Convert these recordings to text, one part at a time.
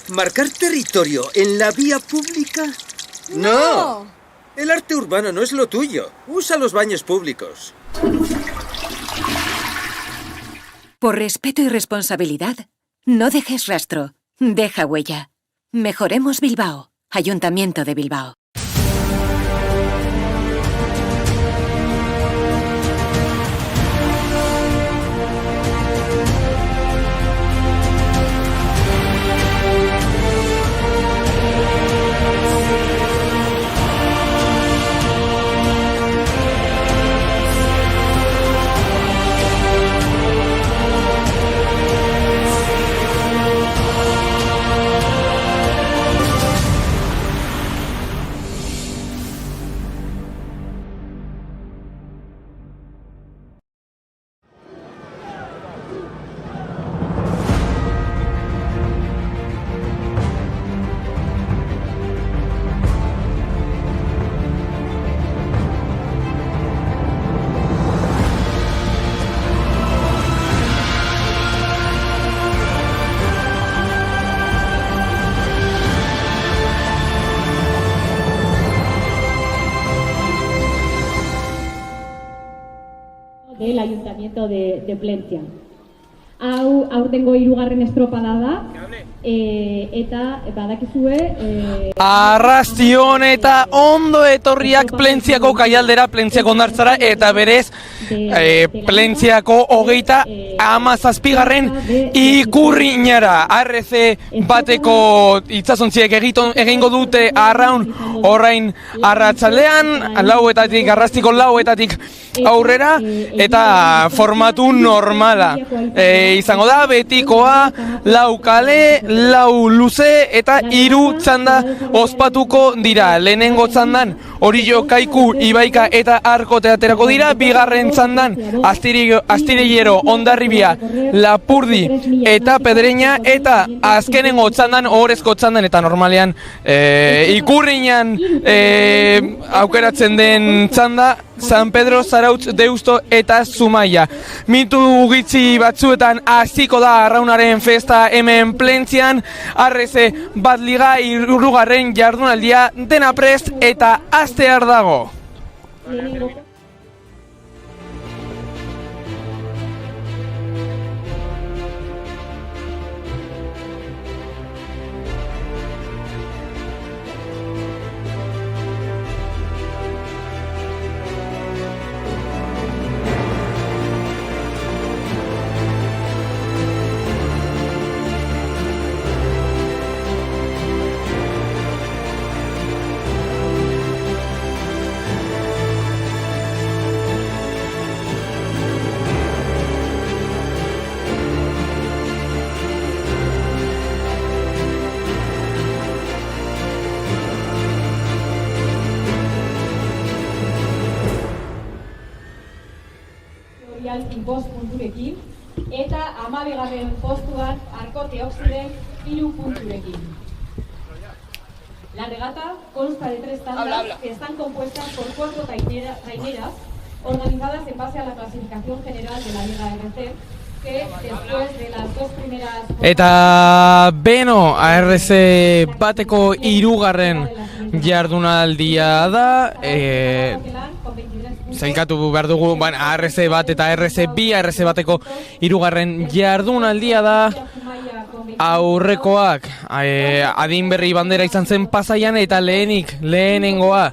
¿Marcar territorio en la vía pública? ¡No! El arte urbano no es lo tuyo. Usa los baños públicos. Por respeto y responsabilidad, no dejes rastro, deja huella. Mejoremos Bilbao. Ayuntamiento de Bilbao. Del Ayuntamiento de Plentzia. Hau aurtengo 3. estropada da, eta badakizue... Arrastion eta ondo etorriak Plentziako kaialdera, Plentziako hondartzara, eta berez Plentziako 37. Ikurriñara. ARC bateko itsasontziek egingo dute arraun orain arratsalean, arrastiko 4 aurrera, eta formatu normala izango da, betikoa, 4 kale, 4 luze eta 3 txanda ospatuko dira. Lehenengo txandan Orillo, Kaiku, Ibaika eta Arkote aterako dira, bigarren txandan Astirillero, Hondarribia, Lapurdi eta Pedreña, eta azkenengo txandan, Ohorezko txandan eta normalean Ikurriñan aukeratzen den txanda, San Pedro, Zarautz, Deusto eta Zumaia. Mitu gitxi batzuetan hasiko da arraunaren festa hemen Plentzian, ARC bat liga 3. jardunaldia dena prest eta hastear dago. Bost punturekin, eta 12. postuan Arkote Oxiden 3 punturekin. La regata consta de 3 tandas que están compuestas por 4 traineras organizadas en base a la clasificación general de la Liga RC, que después de las 2 primeras... Eta beno, ARC bateko 3. jardunaldia da, zailkatu behar dugu, ARC bat eta ARC bi, ARC bateko 3. jardunaldia da, aurrekoak adin berri bandera izan zen Pasaian, eta lehenengoa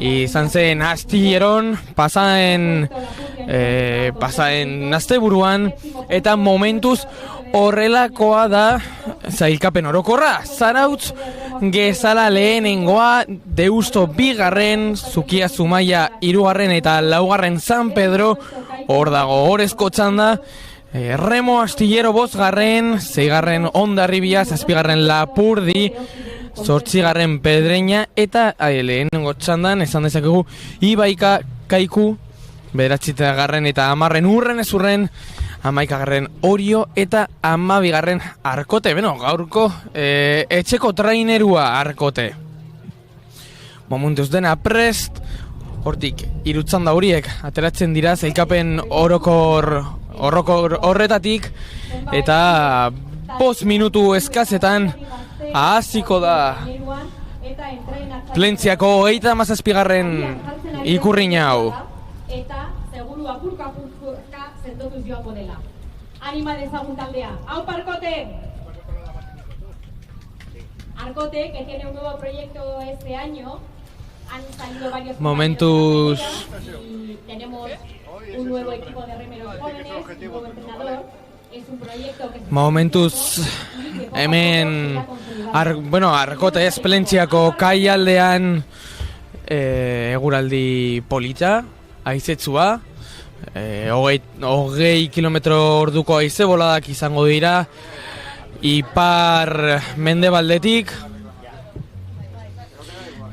izan zen Astilleron, pasaen asteburuan, eta momentuz horrelakoa da zailkapen orokorra. Zarautz Gezala lehenengoa, Deusto 2, Zukia Zumaia 3. eta 4. San Pedro, hor dago Ohorezko txanda, Remo Astillero 5, 6. Hondarribia, 7. Lapurdi, 8. Pedreña, eta lehenengo txandan esan dezakegu Ibaika, Kaiku, 9. eta 10. Urren, 11. Orio eta 12. Arkote. Beno, gaurko etxeko trainerua Arkote. Momentuz dena prest, hortik 3 txanda horiek ateratzen dira zailkapen orokor horretatik, eta 5 minutu eskazetan Hasiko da Plentziako 37. ikurrina hau. Eta seguru apurka sentotuz joango dela. Anima dezagun taldea. Hau Arkote! Arkote, que tiene un nuevo proyecto este año. Han salido varios Momentuz y tenemos un nuevo equipo de remeros jóvenes, un nuevo entrenador. Es un proyecto que Momentuz hemen Arkote ez Plentziako kaialdean eguraldi polita, haizetsua, 20 kilometro orduko haize boladak izango dira, ipar mendebaldetik,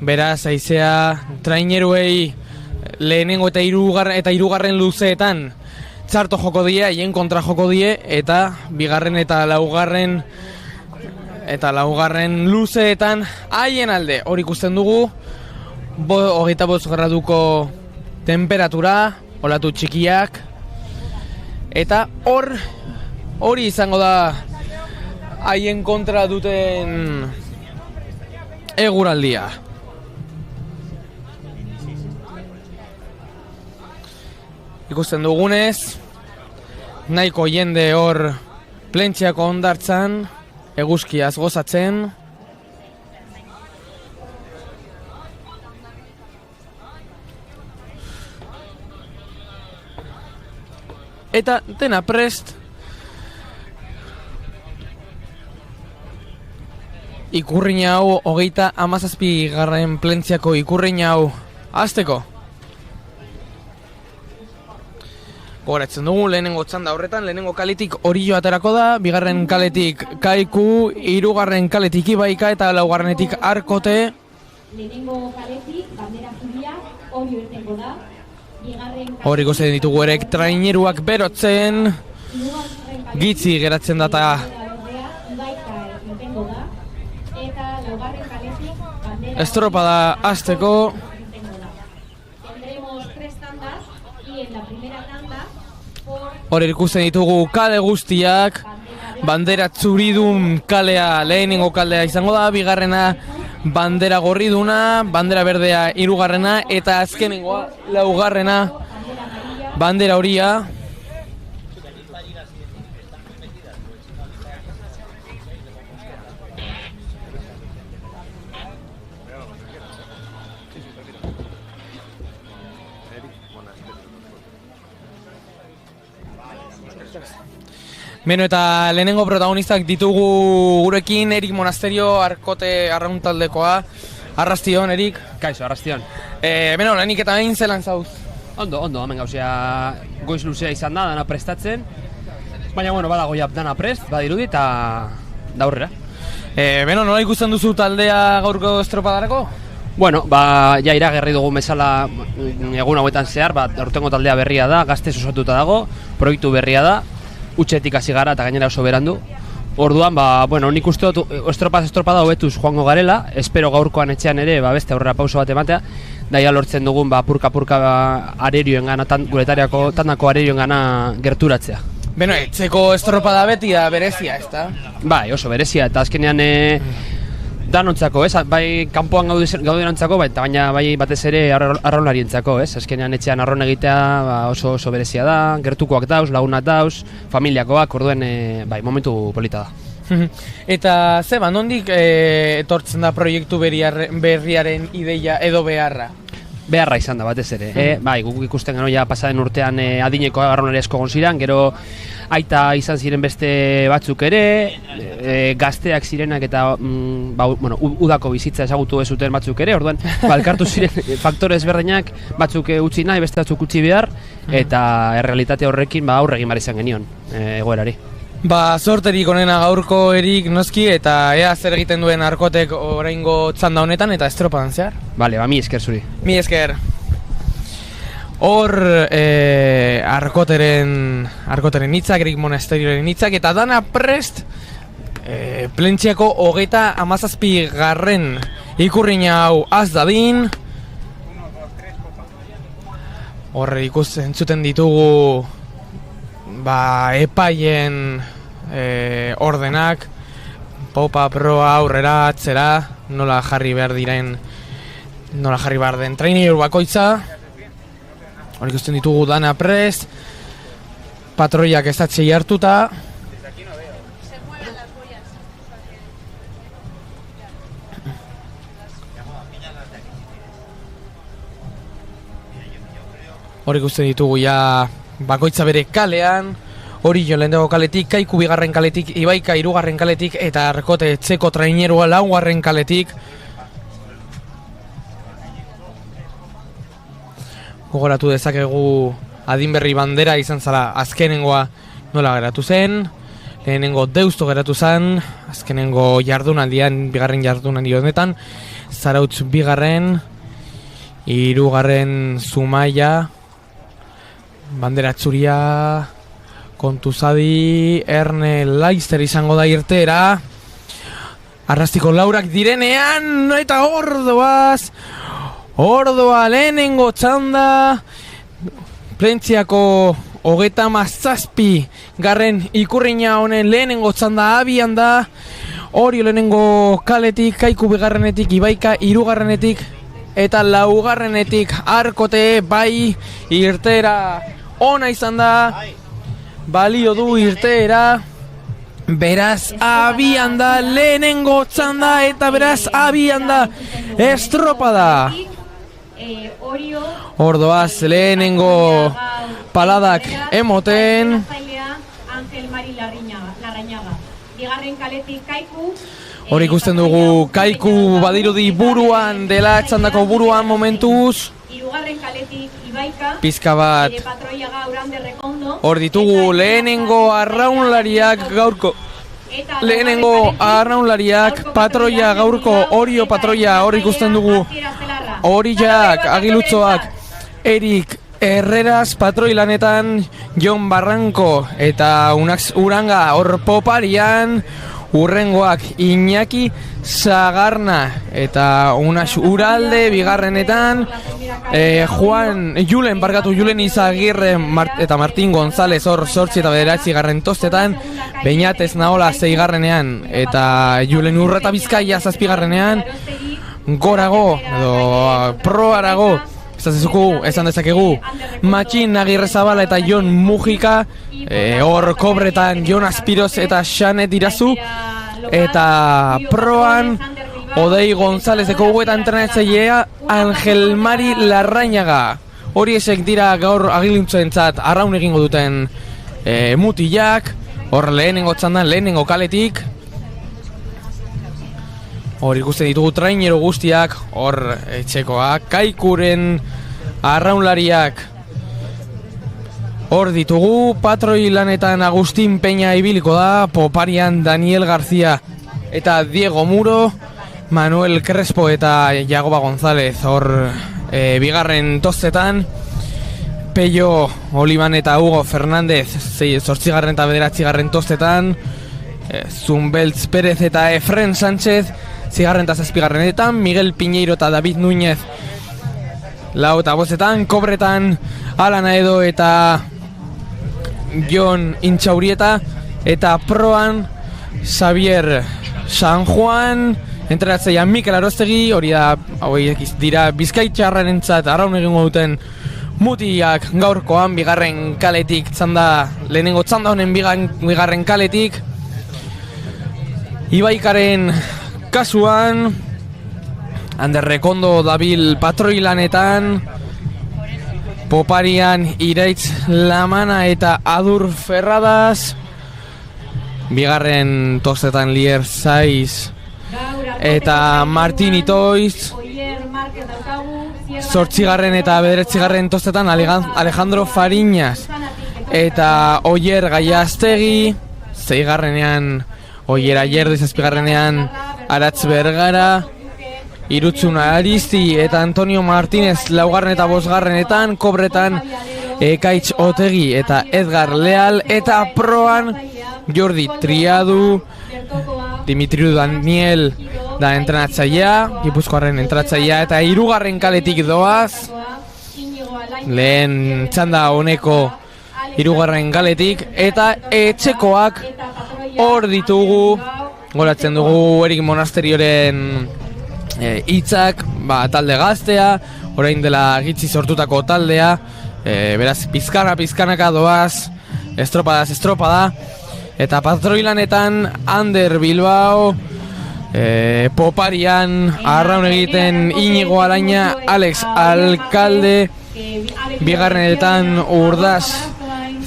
beraz haizea traineruei lehenengo eta hirugarren luzeetan txarto joko die, haien kontra joko die, eta bigarren eta laugarren luzeetan haien alde. Hor ikusten dugu 25 graduko temperatura, olatu txikiak, eta hori izango da haien kontra duten eguraldia. Ikusten dugunez, nahiko jende hor Plentziako hondartzan, eguzkiaz gozatzen. Eta dena prest ikurrina hau 37. Plentziako ikurrina hau hasteko. Goratzen dugu, lehenengo txanda horretan, lehenengo kaletik Orillo aterako da, bigarren kaletik Kaiku, hirugarren kaletik Ibaika eta laugarrenetik Arkote. Lehenengo kaletik bandera zuria hori irtengo da. Hor ikusten ditugu ere traineruak berotzen, gitzi geratzen data. Estropada hasteko. Hor ikusten ditugu kale guztiak, bandera txuridun kalea lehenengo kaldea izango da, bigarrena bandera gorriduna, bandera berdea hirugarrena, eta azkenengoa laugarrena bandera horia. Beno, eta lehenengo protagonistak ditugu gurekin, Erik Monasterio, Arkote arrauntaldekoa. Arrastion, Erik. Kaixo, arrastion. Beno, lehenik eta behin zelan zauz? Ondo, hemen gauzea goiz luzea izan da, dana prestatzen. Baina, badago ja dana prest, badirudi, eta daurrera. Beno, nola ikusten duzu taldea gaurko estropadarako? Ja iragerri dugu bezala egun hauetan zehar, aurtengo taldea berria da, gaztez osatuta dago, proiektu berria da. Utxetik hasi gara eta gainera oso berandu. Orduan, nik uste dut estropada hobetuz joango garela. Espero gaurkoan etxean ere beste aurrera pauso bat ematea. Daia lortzen dugun purka arerioen gana, guretariako tandako arerioen gana gerturatzea. Beno, etxeko estropada beti da berezia, ez da? Bai, oso berezia, eta azkenean danontzako, ez? Bai, kanpoan gaudenontzako, baina bai batez ere arraunlarientzako, ez? Azkenean etxean arraun egitea oso berezia da, gertukoak dauz, lagunak dauz, familiakoak, orduen momentu polita da. Eta zeba, nondik etortzen da proiektu berriaren ideia edo beharra? Beharra izan da batez ere, guk ikusten gero ja pasaden urtean adineko arraunari asko gonziran, gero aita izan ziren beste batzuk ere, gazteak zirenak eta udako bizitza ezagutu ez zuten batzuk ere, orduan elkartu ziren faktore ezberdinak, batzuk utzi nahi, beste batzuk utzi behar, eta errealitate horrekin aurre egin behar izan genion egoerari. Sorterik onena gaurko, Erik, noski, eta ea zer egiten duen Arkotek oraingo txanda honetan eta estropadan zehar. Bale, mi esker zuri. Mi esker. Hor Arkoteren hitzak, Erik Monasterioren hitzak, eta dana prest Plentziako 37. ikurrina hau az dadin. Horre ikusten zuten ditugu epaien ordenak, popa, proa, aurrera, atzera, nola jarri behar den trainer bakoitza. Hor ikusten ditugu dana prest, patroiak estatxei hartuta. Hor ikusten ditugu ja bakoitza bere kalean. Orio lehendago kaletik, Kaiku bigarren kaletik, Ibaika hirugarren kaletik eta Arkote etxeko trainerua laugarren kaletik. Gogoratu dezakegu adinberri bandera izan zala azkenengoa nola geratu zen. Lehenengo Deusto geratu zen, azkenengo jardunaldian, bigarren jardunaldi honetan. Zarautz bigarren, hirugarren Zumaia, bandera txuria, Kontuzadi, Erne Laister izango da irteera. Arrastiko laurak direnean, eta ordoa lehenengo txanda. Plentziako 37 garren ikurriña honen lehenengo txanda abian da. Orio lehenengo kaletik, Kaiku bigarrenetik, Ibaika hirugarrenetik eta laugarrenetik Arkote bai irteera ona izan da. Balio du irteera, beraz abian da lehenengo txanda eta beraz abian da estropada. Ordoaz lehenengo paladak emoten. Hor ikusten dugu Kaiku badirudi buruan dela, txandako buruan momentuz. Pizka bat hor ditugu lehenengo arraunlariak gaurko. Lehenengo arraunlariak patroia gaurko Orio patroia hor ikusten dugu. Oriak, Agilutzoak, Erik Herreras patroi lanetan, Jon Barranko eta Unax Uranga hor poparian. Urrengoak Iñaki Sagarna eta Unax Uralde bigarrenetan. Julen Izagirre eta Martin González hor 8 eta 9 garren tostetan. Beñatez Naola 6 garrenean eta Julen Urreta Bizkaia 7 garrenean. Gorago edo proarago esan dezakegu Matxin Agirrezabala eta Jon Mujika. Hor kobretan Jon Aspiroz eta Xanet Irazu. Eta proan Odei González ekogueta entrenatzailea Angel Mari Larrañaga. Hori esek dira gaur agiluntzuentzat arraun egingo duten mutilak. Hor lehenengo txandan, lehenengo kaletik. Hor ikusten ditugu trainero guztiak. Hor etxekoak, Kaikuren arraunlariak. Hor ditugu, patroi lanetan Agustin Peña ibiliko da, poparian Daniel García eta Diego Muro, Manuel Crespo eta Jagoba González hor bigarren tostetan, Pello Olivan eta Hugo Fernández 8 eta 9 tostetan, Zumbeltz Pérez eta Efren Sánchez 6 eta 7 garrenetan, Miguel Piñeiro eta David Núñez 4 eta 5 kobretan, Alana Edo eta Jon Intxaurieta eta proan Xavier San Juan, entrenatzailea Mikel Arostegi. Hori da, hauek dira Bizkaitxarrarentzat arraun egingo duten mutiak gaurkoan bigarren kaletik txanda, lehenengo txanda honen bigarren kaletik. Ibaikaren kasuan Ander Rekondo dabil patroi lanetan, poparian Iraitz Lamana eta Adur Ferradas, bigarren tostetan Lier Saiz eta Martin Itoiz, 8 eta 9 tostetan Alejandro Fariñas eta Oier Gaiastegi, 6 garrenean Oier Ayerdi, 7 garrenean Aratz Bergara, Irutzuna Aristi eta Antonio Martínez 4 eta 5 garrenetan, kobretan Ekaitz Otegi eta Edgar Leal eta proan Jordi Triadu, Dimitriu Daniel da entrenatzailea, Gipuzkoarren entrenatzailea eta 3. kaletik doaz. Lehen txanda honeko 3. kaletik eta etxekoak hor ditugu goratzen dugu Erik Monasterioren hitzak, talde gaztea, orain dela gitzi sortutako taldea, beraz pizkanaka doaz, estropada, eta patroilanetan Ander Bilbao, poparian, arraun egiten Inigo Alaina, Alex Alkalde, bigarrenetan Urdaz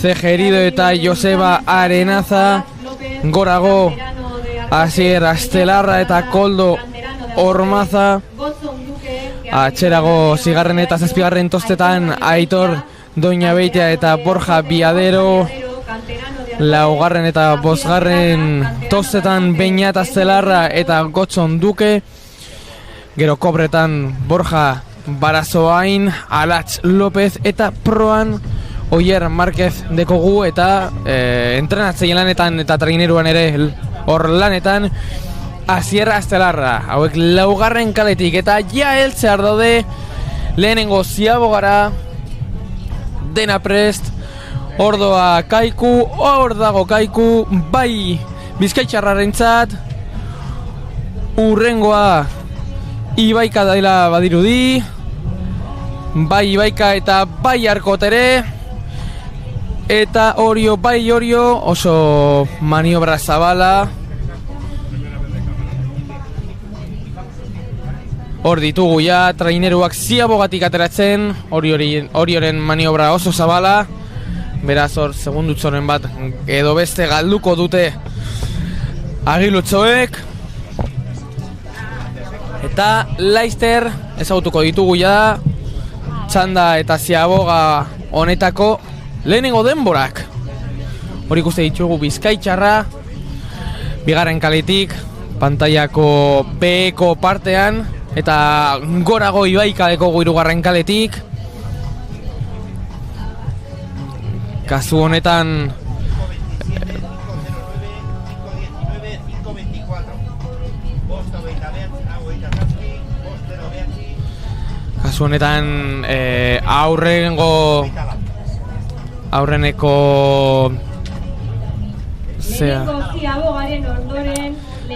Cegerido eta Joseba Arenaza, gorago Asier Astelarra eta Koldo Ormaza, atxerago zigarren eta zazpigarren tostetan Aitor Doñabeitia eta Borja Biadero, laugarren eta bosgarren tostetan Beñat Astelarra eta Gotzon Duke, gero kobretan Borja Barazoain, Alatz López eta proan Oier Marquez dekogu eta entrenatzeien lanetan eta traineruan ere hor lanetan Asier Astelarra. Hauek laugarren kaletik eta ja heltzear daude lehenengo Ziabogara, dena prest, ordoa Kaiku, hor dago Kaiku, bai Bizkaitxarrarentzat, urrengoa Ibaika daila badirudi, bai Ibaika eta bai Arkotere, eta Orio bai Orio, oso maniobra zabala. Hor ditugu ja, traineruak Ziabogatik ateratzen, Orioren maniobra oso zabala, beraz hor segundutzoren bat edo beste galduko dute agilutzoek. Eta Laizter ezagutuko ditugu ja, txanda eta Ziaboga honetako lehenengo denborak. Hor ikuste ditugu Bizkaitxarra, bigarren kaletik, pantaiako B-eko partean, eta gorago Ibaika dekogu hirugarren kaletik. Kasu honetan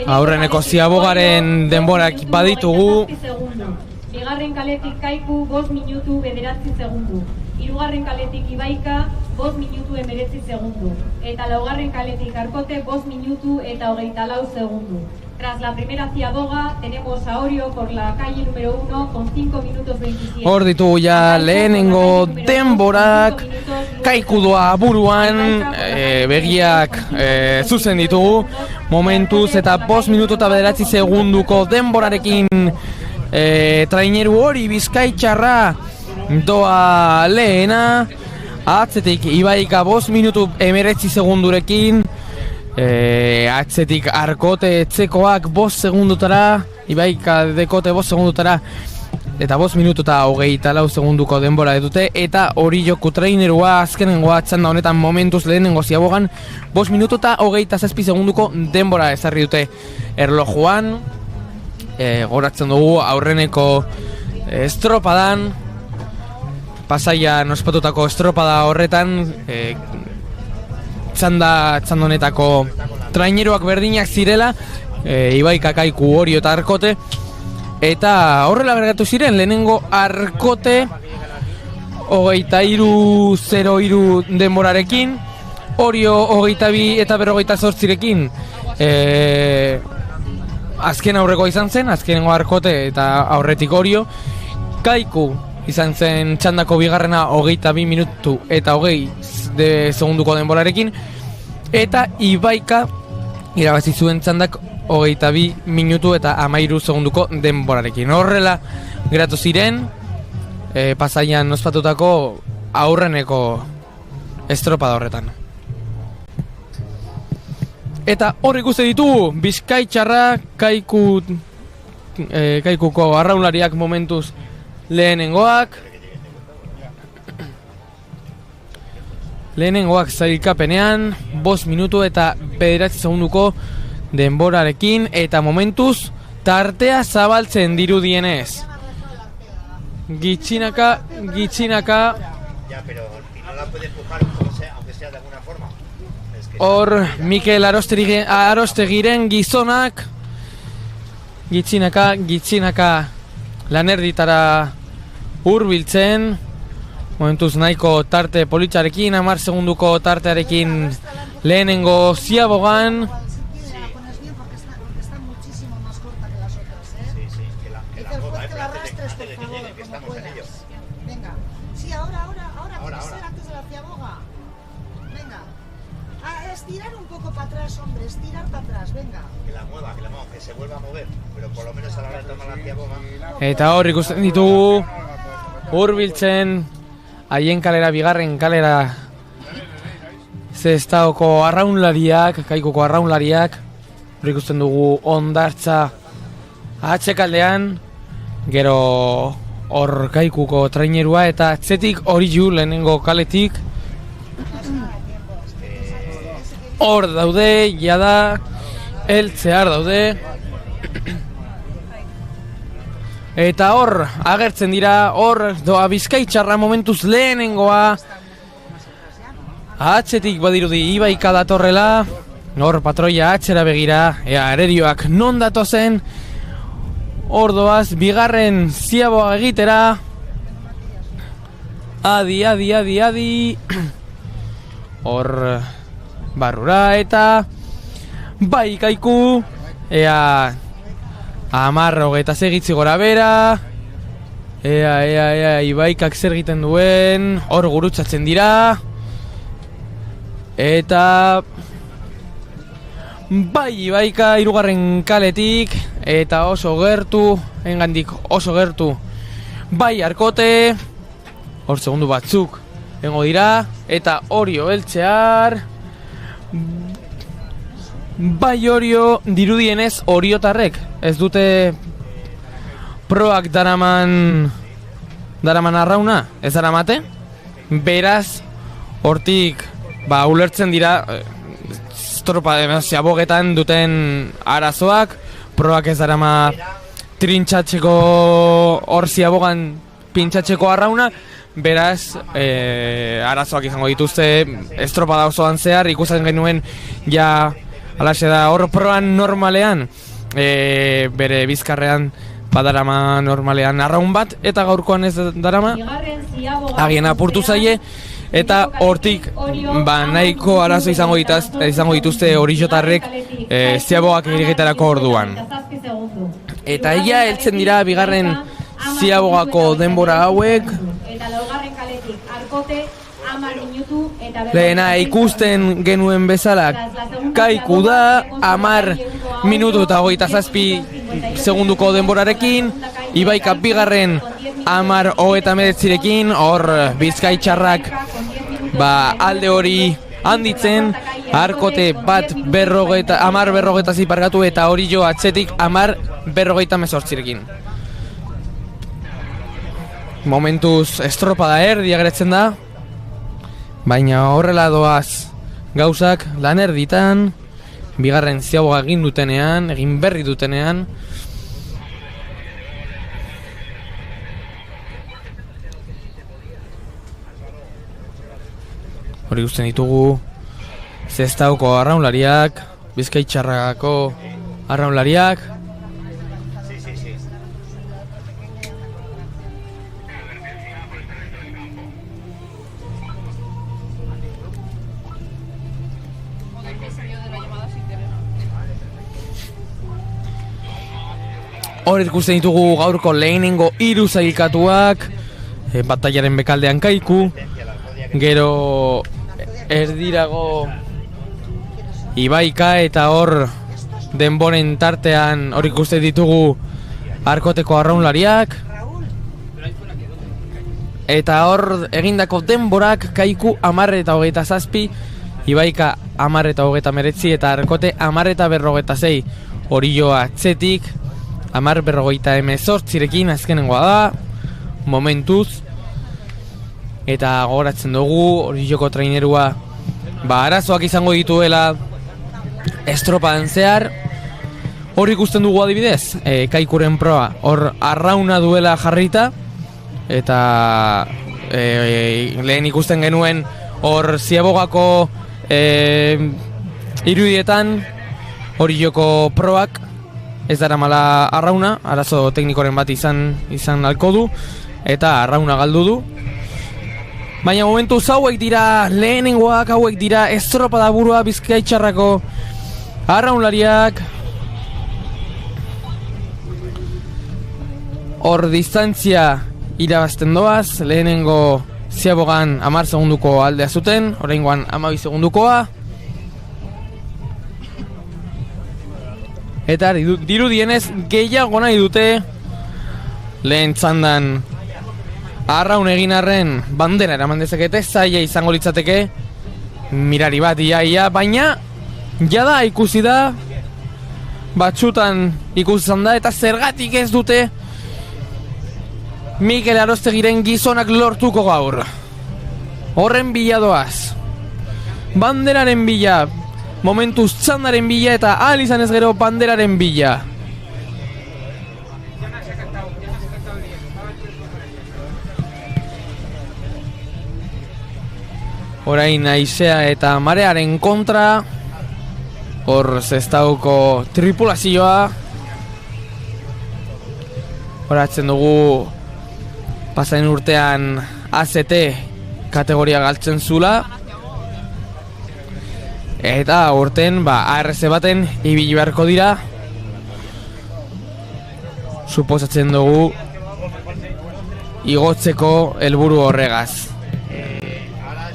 aurreneko Ziabogaren denborak baditugu. Bigarren kaletik Kaiku 5 minutu 9 segundu. Hirugarren kaletik Ibaika 5 minutu 19 segundu. Eta laugarren kaletik Arkote 5 minutu eta 24 segundu. Tras la primera Ziaboga tenemos a Orio por la calle número 1 con 5 minutos 27. Hor ditugu ja lehenengo denborak, Kaiku doa buruan, begiak zuzen ditugu, momentuz eta 5 minutu eta 9 segunduko denborarekin traineru hori Bizkaitxarra doa lehena, atzetik Ibaika 5 minutu 19 segundurekin, atzetik Arkote etzekoak 5 segundutara, Ibaika dekote 5 segundutara, eta 5 minutu eta 24 segunduko denbora dute, eta hori joku trainerua azkenengoa txanda honetan momentuz lehenengo Ziabogan 5 minutu eta 27 segunduko denbora ezarri dute erlojuan. Goratzen dugu aurreneko estropadan, Pasaian ospatutako estropada horretan, txanda honetako traineruak berdinak zirela, Ibaika, Kaiku, Orio eta Arkote, eta horrela geratu ziren lehenengo Arkote 23:03 denborarekin, Orio 22 eta 48rekin azken aurreko izan zen, azkenengo Arkote eta aurretik Orio. Kaiku izan zen txandako bigarrena 22 minutu eta 20 segunduko denborarekin, eta Ibaika irabazi zuen txandak 22 minutu eta 13 segunduko denborarekin. Horrela geratu ziren Pasaian ospatutako aurreneko estropada horretan. Eta hor ikuste ditugu Bizkaitxarra, Kaikuko arraunlariak momentuz lehenengoak zailkapenean 5 minutu eta 9 segunduko denborarekin, eta momentuz tartea zabaltzen dirudienez. Gitxinaka. Ya, pero no la puede empujar, aunque sea de alguna forma. Es que hor Mikel Arostegiren gizonak gitzinaka Lanerditara hurbiltzen, momentuz nahiko tarte politxarekin, 10 segunduko tartearekin lehenengo ziabogan. Estirar un poco para atrás, hombre, estirar para atrás, venga. Que la mueva, que se vuelva a mover, pero por lo menos a la hora de tomar la ciaboga. Eta hor ikusten ditugu hurbiltzen haien kalera, bigarren kalera Sestaoko arraunlariak, Kaikuko arraunlariak. Hor ikusten dugu Hondartza atzekaldean, gero hor Kaikuko trainerua eta atzetik Oriu lehenengo kaletik. Hor daude, jada, heltzear daude. Eta hor, agertzen dira, hor doa Bizkaitxarra momentuz lehenengoa. Atzetik badirudi Ibaika datorrela. Hor patroia atzera begira, ea arerioak non datozen. Hor doaz, bigarren ziaboa egitera. Adi. Hor barrura eta bai Kaiku, ea 10 segitzi gora bera, ea Ibaikak zer egiten duen, hor gurutzatzen dira, eta bai Ibaika 3. kaletik, eta oso gertu, engandik oso gertu, bai Arkote, hor segundu batzuk engo dira, eta Orio heltzear. Bai Orio dirudienez oriotarrek ez dute proak daraman arrauna, ez daramate? Beraz, hortik ulertzen dira estropa ziabogetan duten arazoak, proak ez darama trintxatzeko hor ziabogan pintxatzeko arrauna. Beraz, arazoak izango dituzte estropada osoan zehar, ikusten genuen ja alaxe da hor proan normalean, bere bizkarrean badarama normalean arraun bat, eta gaurkoan ez darama, agien apurtu zaie, eta hortik nahiko arazo izango dituzte Oriotarrek ziaboak egitetarako orduan. Eta ia heltzen dira bigarren ziabogako denbora hauek. Lehena ikusten genuen bezala Kaiku da 10 minutu eta 27 segunduko denborarekin, Ibaika bigarren 10:29rekin, hor Bizkaitxarrak alde hori handitzen, Arkote 10:40 pargatu eta Orio atzetik 10:48rekin. Momentuz estropada erdi agertzen da, baina horrela doaz gauzak Lanerditan, bigarren ziaboga egin berri dutenean. Hori guztien ditugu Sestaoko arraunlariak, Bizkaitxarrako arraunlariak. Hor ikusten ditugu gaurko lehenengo 3 sailkatuak, batailaren bekaldean Kaiku, gero erdirago Ibaika, eta hor denboren tartean hor ikusten ditugu Arkoteko arraunlariak, eta hor egindako denborak Kaiku 10:27, Ibaika 10:29 eta Arkote 10:46, Orio atzetik 10:48rekin azkenengoa da momentuz. Eta gogoratzen dugu Orioko trainerua arazoak izango dituela estropadan zehar. Hor ikusten dugu adibidez Kaikuren proa, hor arrauna duela jarrita, eta lehen ikusten genuen hor ziabogako irudietan Orioko proak ez dara mala arrauna, arazo teknikoren bat izan alko du, eta arrauna galdu du. Baina momentuz hauek dira lehenengoak, hauek dira estropada burua Bizkaitxarrako arraunlariak. Hor distantzia irabazten doaz, lehenengo Ziabogan 10 segunduko aldea zuten, oraingoan 12 segundukoa. Eta dirudienez gehiago nahi dute lehen txandan arraun egin arren bandera eraman dezakete, zaila izango litzateke mirari bat ia, baina jada ikusi da, batxutan ikusi da, eta zergatik ez dute Mikel Arostegiren gizonak lortuko gaur. Horren bila doaz. Banderaren bila, momentuz txandaren bila eta ahal izan ez gero banderaren bila. Orain haizea eta marearen kontra. Hor zestauko tripulazioa. Horatzen dugu pasain urtean AZT kategoria galtzen zula. Eta urten ARC baten ibili beharko dira. Suposatzen dugu igotzeko helburu horregaz.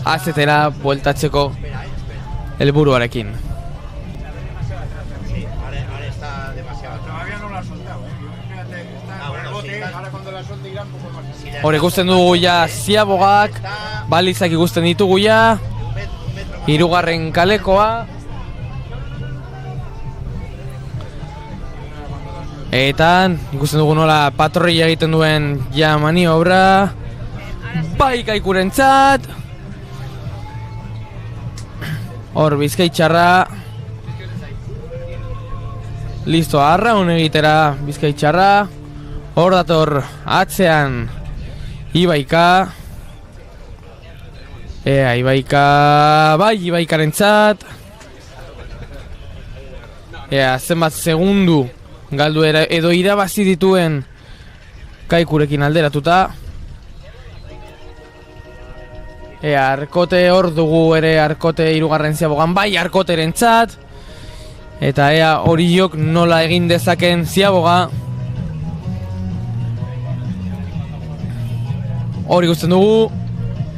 AZTera bueltatzeko helburuarekin. Hor ikusten dugu ja Ziabogak, balizak ikusten ditugu ja, 3. kalekoa. Eta ikusten dugu nola patroia egiten duen ja maniobra. Bai Kaikurentzat. Hor Bizkaitxarra. Listo, arraun egitera Bizkaitxarra. Hor dator atzean Ibaika. Ibaika, bai Ibaikarentzat. Zenbat segundu galdu edo irabazi dituen Kaikurekin alderatuta. Arkote hor dugu ere, Arkote 3. Ziabogan, bai Arkoterentzat. Eta horiok nola egin dezaken Ziaboga. Hori ikusten dugu,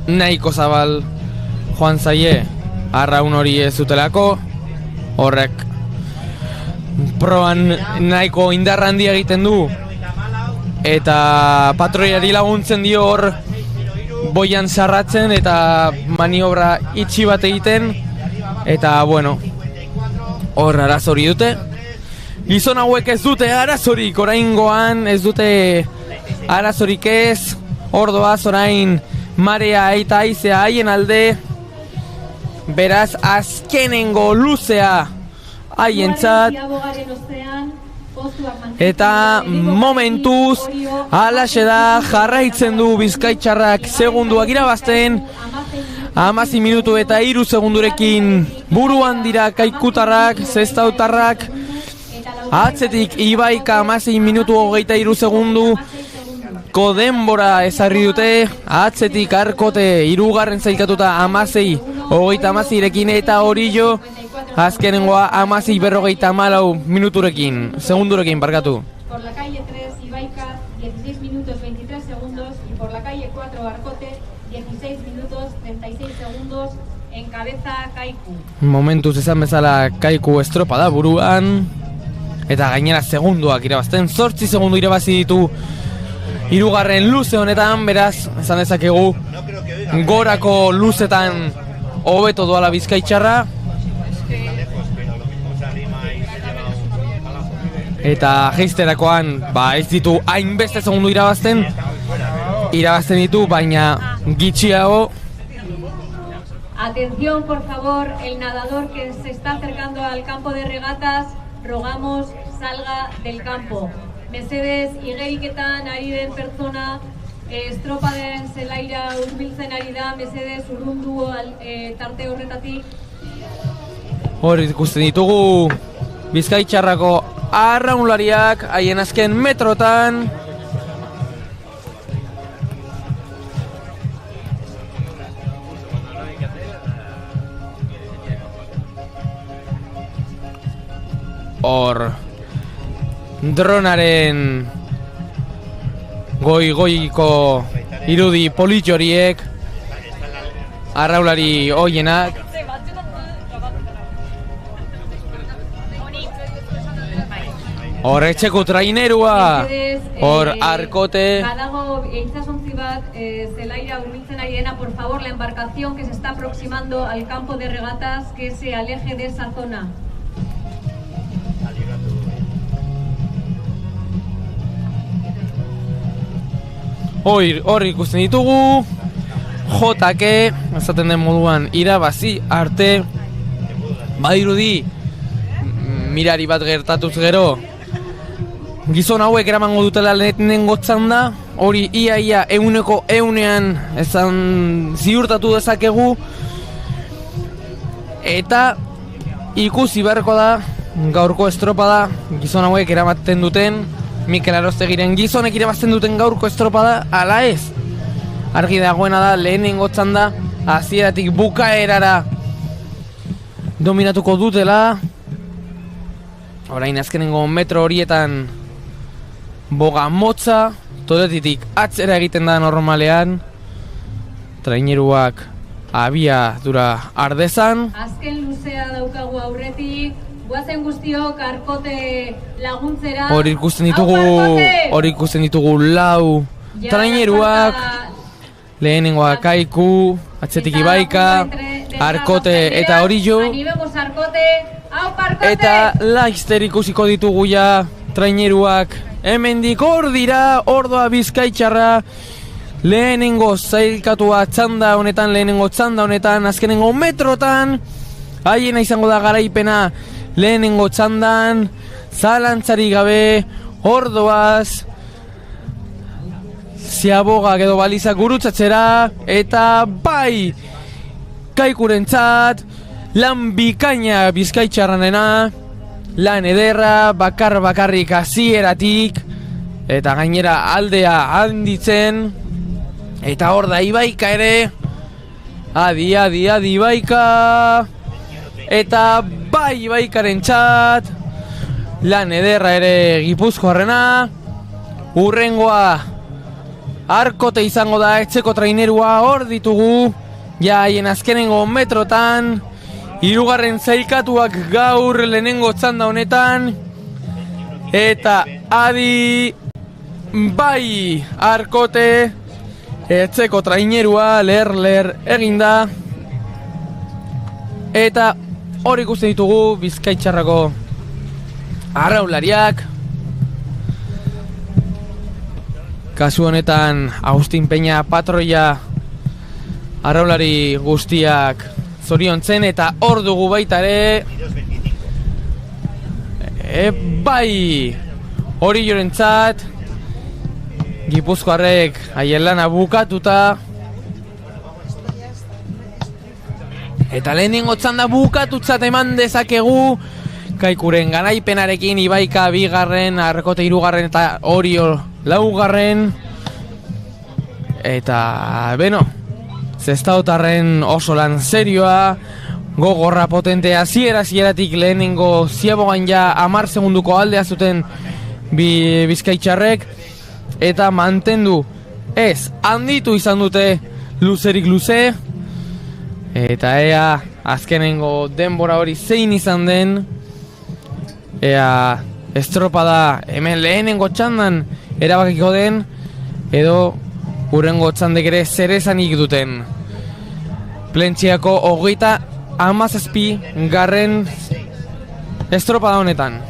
nahiko zabal joan zaie arraun hori ez zutelako. Horrek proban nahiko indarra handia egiten du. Eta patroiari laguntzen dio hor boian sarratzen eta maniobra itxi bat egiten. Eta bueno, hor arazori dute. Gizon hauek ez dute arazorik, oraingoan ez dute arazorik ez. Ordoaz orain marea eta haizea haien alde. Beraz azkenengo luzea haientzat. Eta momentuz halaxe da, jarraitzen du Bizkaitxarrak segunduak irabazten. 16 minutu eta 3 segundurekin buruan dira Kaikutarrak, Zestautarrak. Atzetik Ibaika 16 minutu 23 segundu. Denbora ezarri dute, atzetik Arkote 3. zailkatuta 16-28rekin eta Orillo azkenengoa 16-54 minuturekin, segundurekin barkatu. Por la calle 3 Ibaika 16 minutos 23 segundos y por la calle 4 Arkote 16 minutos 36 segundos en cabeza Kaiku. Momentuz esan bezala Kaiku estropada buruan eta gainera segunduak irabazten, 8 segundu irabazi ditu 3. luze honetan, beraz, esan dezakegu gorako luzetan hobeto doala Bizkaitxarra. Eta jeisterakoan, ez ditu hainbeste segundu irabazten ditu, baina gitxiago. Atención, por favor, el nadador que se está acercando al campo de regatas, rogamos salga del campo. Mesedez, igeriketan ari den pertsona estropaden zelaira hurbiltzen ari da, mesedez urrundu tarte horretatik. Hor ikusten ditugu Bizkaitxarrako arraunlariak haien azken metrotan. Hor dronaren goiko irudi politxo horiek arraulari hoienak. Hor etxeko trainerua, hor arkote. Badago itsasontzi bat zelaira hurbiltzen ari dena, por favor, la embarcación que se está aproximando al campo de regatas que se aleje de esa zona. Hor ikusten ditugu JK, esaten den moduan irabazi arte. Badirudi mirari bat gertatuz gero gizon hauek eramango dutela lehenengo txanda. Hori ia 100%ean ezan ziurtatu dezakegu. Eta ikusi beharko da gaurko estropada gizon hauek eramaten duten, Mikel Arostegiren gizonek irabazten duten gaurko estropada ala ez. Argi dagoena da lehenengo txanda hasieratik bukaerara dominatuko dutela. Orain azkenengo metro horietan boga motza, toletitik atzera egiten da normalean. Traineruak abiadura ardezan. Azken luzea daukagu aurretik. Guazen guztiok arkote laguntzera. Hor ikusten ditugu lau traineruak. Lehenengoa Kaiku, atzetik Ibaika, Arkote eta Orillo. Eta laizter ikusiko ditugu ja traineruak. Hemendik hor dira, ordoa Bizkaitxarra. Lehenengo zailkatua txanda honetan, azkenengo metrotan. Haiena izango da garaipena lehenengo txandan, zalantzari gabe, ordoaz, ziabogak edo balizak gurutzatzera, eta bai, Kaikurentzat, lan bikaina Bizkaitxarranena, lan ederra, bakarrik hasieratik, eta gainera aldea handitzen, eta hor da Ibaika ere, adi Ibaika, eta bai Ibaikaren txat, lan ederra ere Gipuzkoarrena. Urrengoa Arkote izango da, etxeko trainerua. Hor ditugu ja haien azkenengo metrotan, hirugarren zailkatuak gaur lehenengo txanda honetan. Eta adi bai Arkote, etxeko trainerua ler eginda. Eta hor ikusten ditugu Bizkaitxarrako arraulariak. Kasu honetan Agustin Peña patroia arraulari guztiak zoriontzen, eta hor dugu baita ere bai Orillorentzat, Gipuzkoarrek haien lana bukatuta. Eta lehenengo txanda bukatutzat eman dezakegu Kaikuren garaipenarekin, Ibaika bigarren, Arkote hirugarren eta Orio laugarren. Eta beno, Zestaotarren oso lan serioa, gogorra potentea, hasieratik lehenengo ziabogan ja 10 segunduko aldea zuten Bizkaitxarrek, eta mantendu ez, handitu izan dute luzerik luze. Eta ea azkenengo denbora hori zein izan den, ea estropada hemen lehenengo txandan erabakiko den, edo hurrengo txandek ere zer esanik duten. Plentziako 37 garren estropada honetan.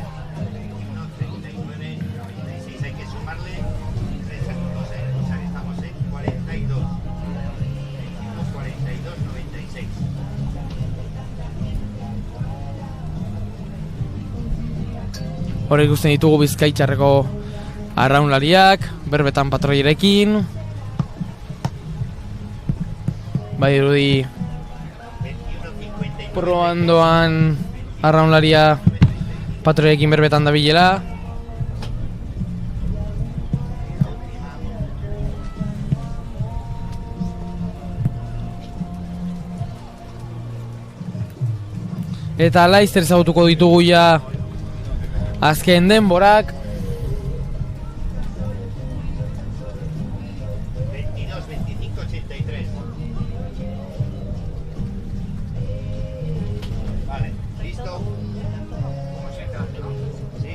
Hor ikusten ditugu Bizkaitxarreko arraunlariak, berbetan patroierekin. Bai dirudi proandoan arraunlaria patroiekin berbetan dabilela. Eta laizter ezagutuko ditugu ja azken denborak. 22-25-83. Vale, listo. Como siempre, ¿no? Sí.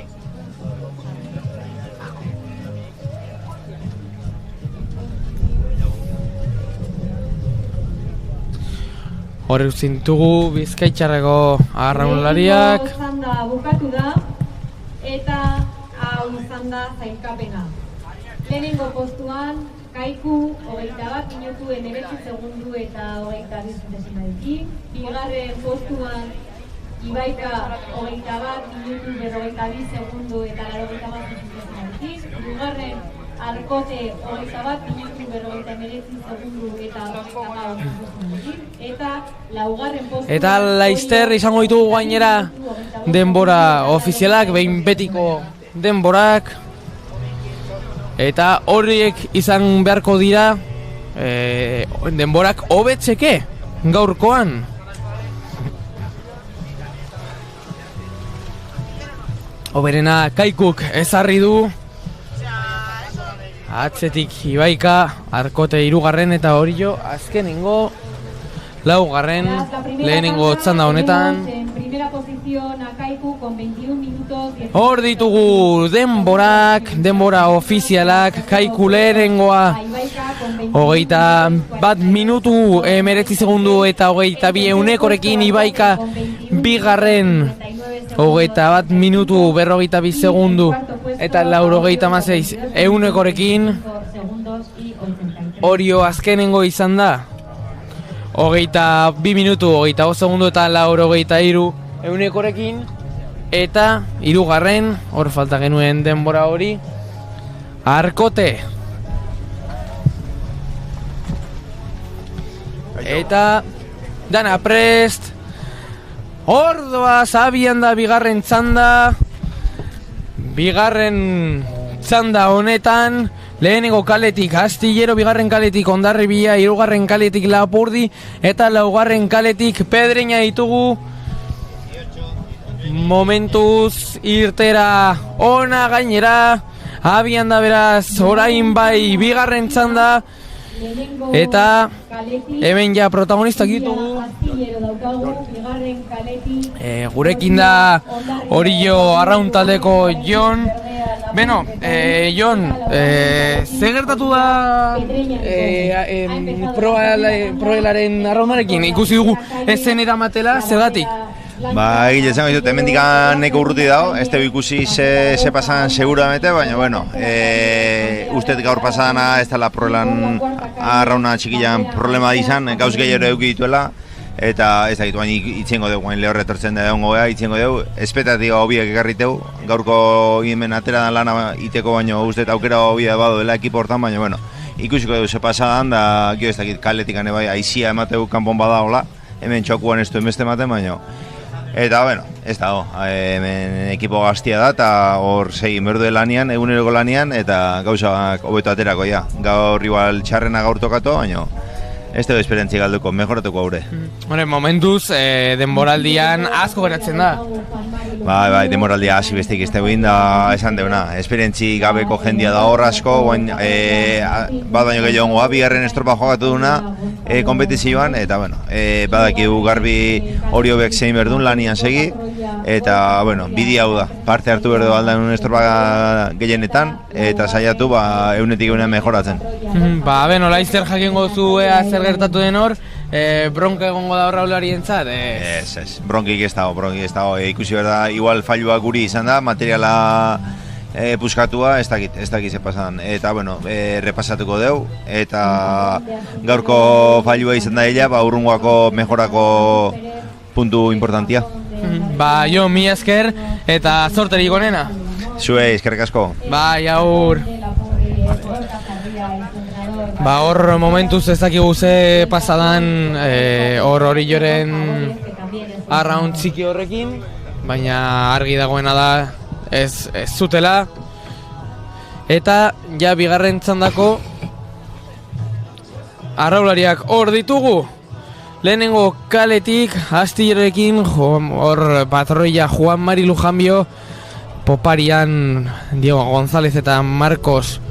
Hor zintugu Bizkaitxarreko arraunlariak. Lehenengo txanda bukatu da, eta hau izan da zailkapena. Lehenengo postuan, Kaiku, 21 minutu 19 segundu eta 22 zentesimarekin. Bigarren postuan, Ibaika, 21 minutu 52 segundu eta 91 zentesimarekin. Hirugarren, Arkote, 21 minutu 59 segundu eta 91 zentesimarekin. Eta laugarren postuan... Eta laizter izango ditugu gainera denbora ofizialak, behin betiko denborak. Eta horiek izan beharko dira denborak hobetzeke gaurkoan. Hoberena Kaikuk ezarri du. Atzetik Ibaika, Arkote 3. eta Orillo azkenengo 4. lehenengo txanda honetan. Hor ditugu denborak, denbora ofizialak. Kaiku lehenengoa 21 minutu 19 segundu eta 22 eunekorekin. Ibaika bigarren 21 minutu 42 segundu eta 96 eunekorekin. Orio azkenengo izan da 22 minutu 25 segundu eta 93 eunekorekin. Eta 3. hor falta genuen denbora hori, Arkote. Eta dana prest. Ordoa zabian da bigarren txanda. Bigarren txanda honetan lehenengo kaletik Astillero, bigarren kaletik Hondarribia, 3. kaletik Lapurdi eta 4. kaletik Pedreña ditugu. Momentuz irtera ona gainera. Abian da beraz orain bai bigarren txanda. Eta hemen ja protagonistak ditugu. Gurekin da Orillo arraun taldeko Jon. Beno, Jon, ze gertatu da proelaren arraunarekin? Ikusi dugu ezen eramatela, zergatik? Ba, egile esango ditut, hemendik neko urruti dago, ez tegu ikusi ze pasan seguramente, baina, bueno, uste gaur pasadana ez dela proelan arrauna txikilan problema izan, gauz gehiago eduki dituela, eta ez dakit, baina itziengo dugu, baina lehorre etortzen da egongo geha, itziengo dugu, espetatik hobiak ekarriteu, gaurko hemen atera da lana iteko, baina uste aukera hobia bado dela ekipo hortan, baina, bueno, ikusiko dugu ze pasadan, da, gio ez dakit, kaletik ane bai, aizia emateu kanpon badagola, hemen txokuan ez duen beste ematen, baina, eta, bueno, ez dago, hemen ekipo gaztia da, eta hor segin berde lanian, eguneroko lanian, eta gauzak hobeto aterako, ja. Gaur igual txarrena gaur tokatu, baina ez dugu esperientzi galduko, mejoratuko haure. Momentuz, denboraldian asko geratzen da. Bai, denboraldia hasi bestik ez dugu da esan deuna. Esperientzi gabeko jendia da hor asko, badaino gehiago bigarren estropa jogatu duna kompetizioan, eta bueno, badakigu garbi hori hobek zein berdun lanian segi, eta bueno, bidi hau da, parte hartu berdu aldan un estropa gehienetan, eta saiatu eunetik eunean mejoratzen. Beno, laizter jakingo zu zer gertatu den hor, bronka egongo da horra ularientzat? Ez, bronkik ez dago, ikusi berda, igual failua guri izan da, materiala puskatua, ez dakit ze pasan, eta bueno, repasatuko deu, eta gaurko failua izan da ella, urrungoako mejorako puntu importantia. Jo, mi esker, eta zorterik onena. Zuei, eskerrik asko. Aur. Hor momentuz ez dakigu ze pasadan hor Orilloren arraun txiki horrekin. baina argi dagoena da ez zutela. Eta ja bigarren txandako arraulariak hor ditugu. Lehenengo kaletik Astillerorekin hor patroia Juan Mari Lujambio, Poparian Diego González eta Marcos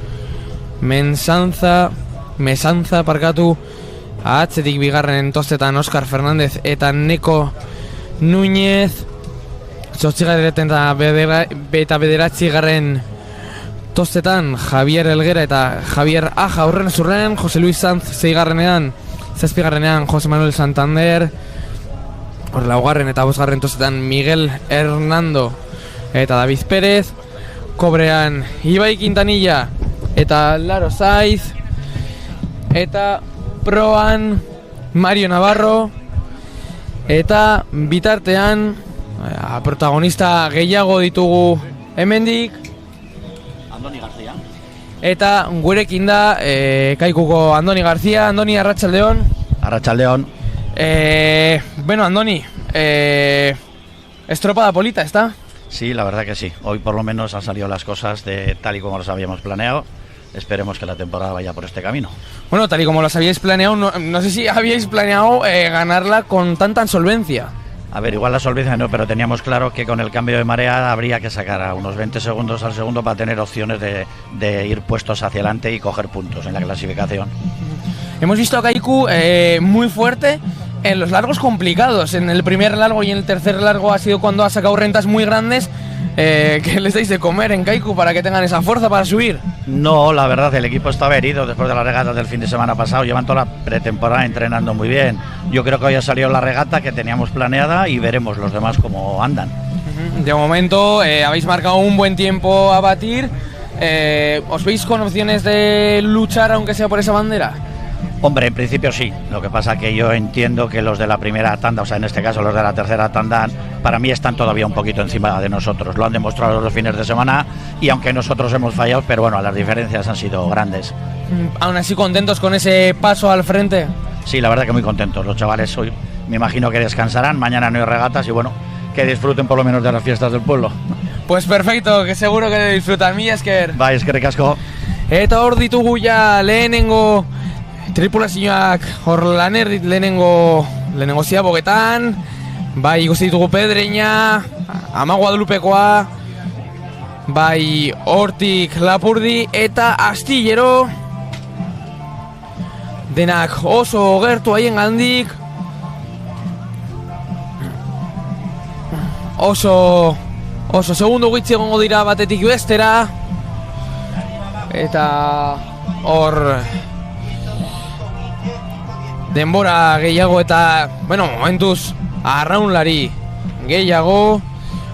Mesanza parkatu, atzetik bigarren tostetan Oscar Fernández eta Neko Núñez, zortzigarren eta bederatzigarren tostetan Javier Elguera eta Javier Aja horren zurren, Jose Luis Sanz zazpigarrenean Jose Manuel Santander, hor laugarren eta bosgarren tostetan Miguel Hernando eta David Pérez, kobrean Ibai Quintanilla eta Laro Saiz, eta proan Mario Navarro, eta bitartean protagonista gehiago ditugu hemendik. Andoni García. Eta gurekin da Kaikuko Andoni García. Andoni, arratsaldeon. Arratsaldeon. Bueno, Andoni, estropada polita, ¿está? Sí, la verdad que sí. Hoy por lo menos han salido las cosas tal y como las habíamos planeado. Esperemos que la temporada vaya por este camino. Bueno, tal y como las habíais planeado, no sé si habíais planeado ganarla con tanta solvencia. A ver, igual la solvencia no, pero teníamos claro que con el cambio de marea habría que sacar a unos 20 segundos al segundo para tener opciones de ir puestos hacia adelante y coger puntos en la clasificación. Hemos visto a Kaiku muy fuerte en los largos complicados. En el primer largo y en el tercer largo ha sido cuando ha sacado rentas muy grandes. ¿Qué les dais de comer en Kaiku para que tengan esa fuerza para subir? No, la verdad, el equipo estaba herido después de las regatas del fin de semana pasado. Llevan toda la pretemporada entrenando muy bien. Yo creo que hoy ha salido la regata que teníamos planeada y veremos los demás cómo andan. De momento habéis marcado un buen tiempo a batir. ¿Os veis con opciones de luchar aunque sea por esa bandera? Hombre, en principio sí. Lo que pasa que yo entiendo que los de la primera tanda, o sea, en este caso los de la tercera tanda, para mí están todavía un poquito encima de nosotros. Lo han demostrado los fines de semana y aunque nosotros hemos fallado, pero bueno, las diferencias han sido grandes. ¿Aún así contentos con ese paso al frente? Sí, la verdad que muy contentos. Los chavales hoy me imagino que descansarán, mañana no hay regatas y bueno, que disfruten por lo menos de las fiestas del pueblo. Pues perfecto, que seguro que disfrutan. Mila esker. Bai, eskerrik asko. Eta hor ditugu ja lehenengo tripulazioak hor laner lehenengo ziabogetan. Bai, ikusi ditugu Pedreña, Ama Guadalupekoa, bai hortik Lapurdi eta Astillero. Denak oso gertu haien gandik. Oso segundo gitzi egongo dira batetik bestera. Eta hor denbora gehiago eta, bueno, momentuz arraunlari gehiago.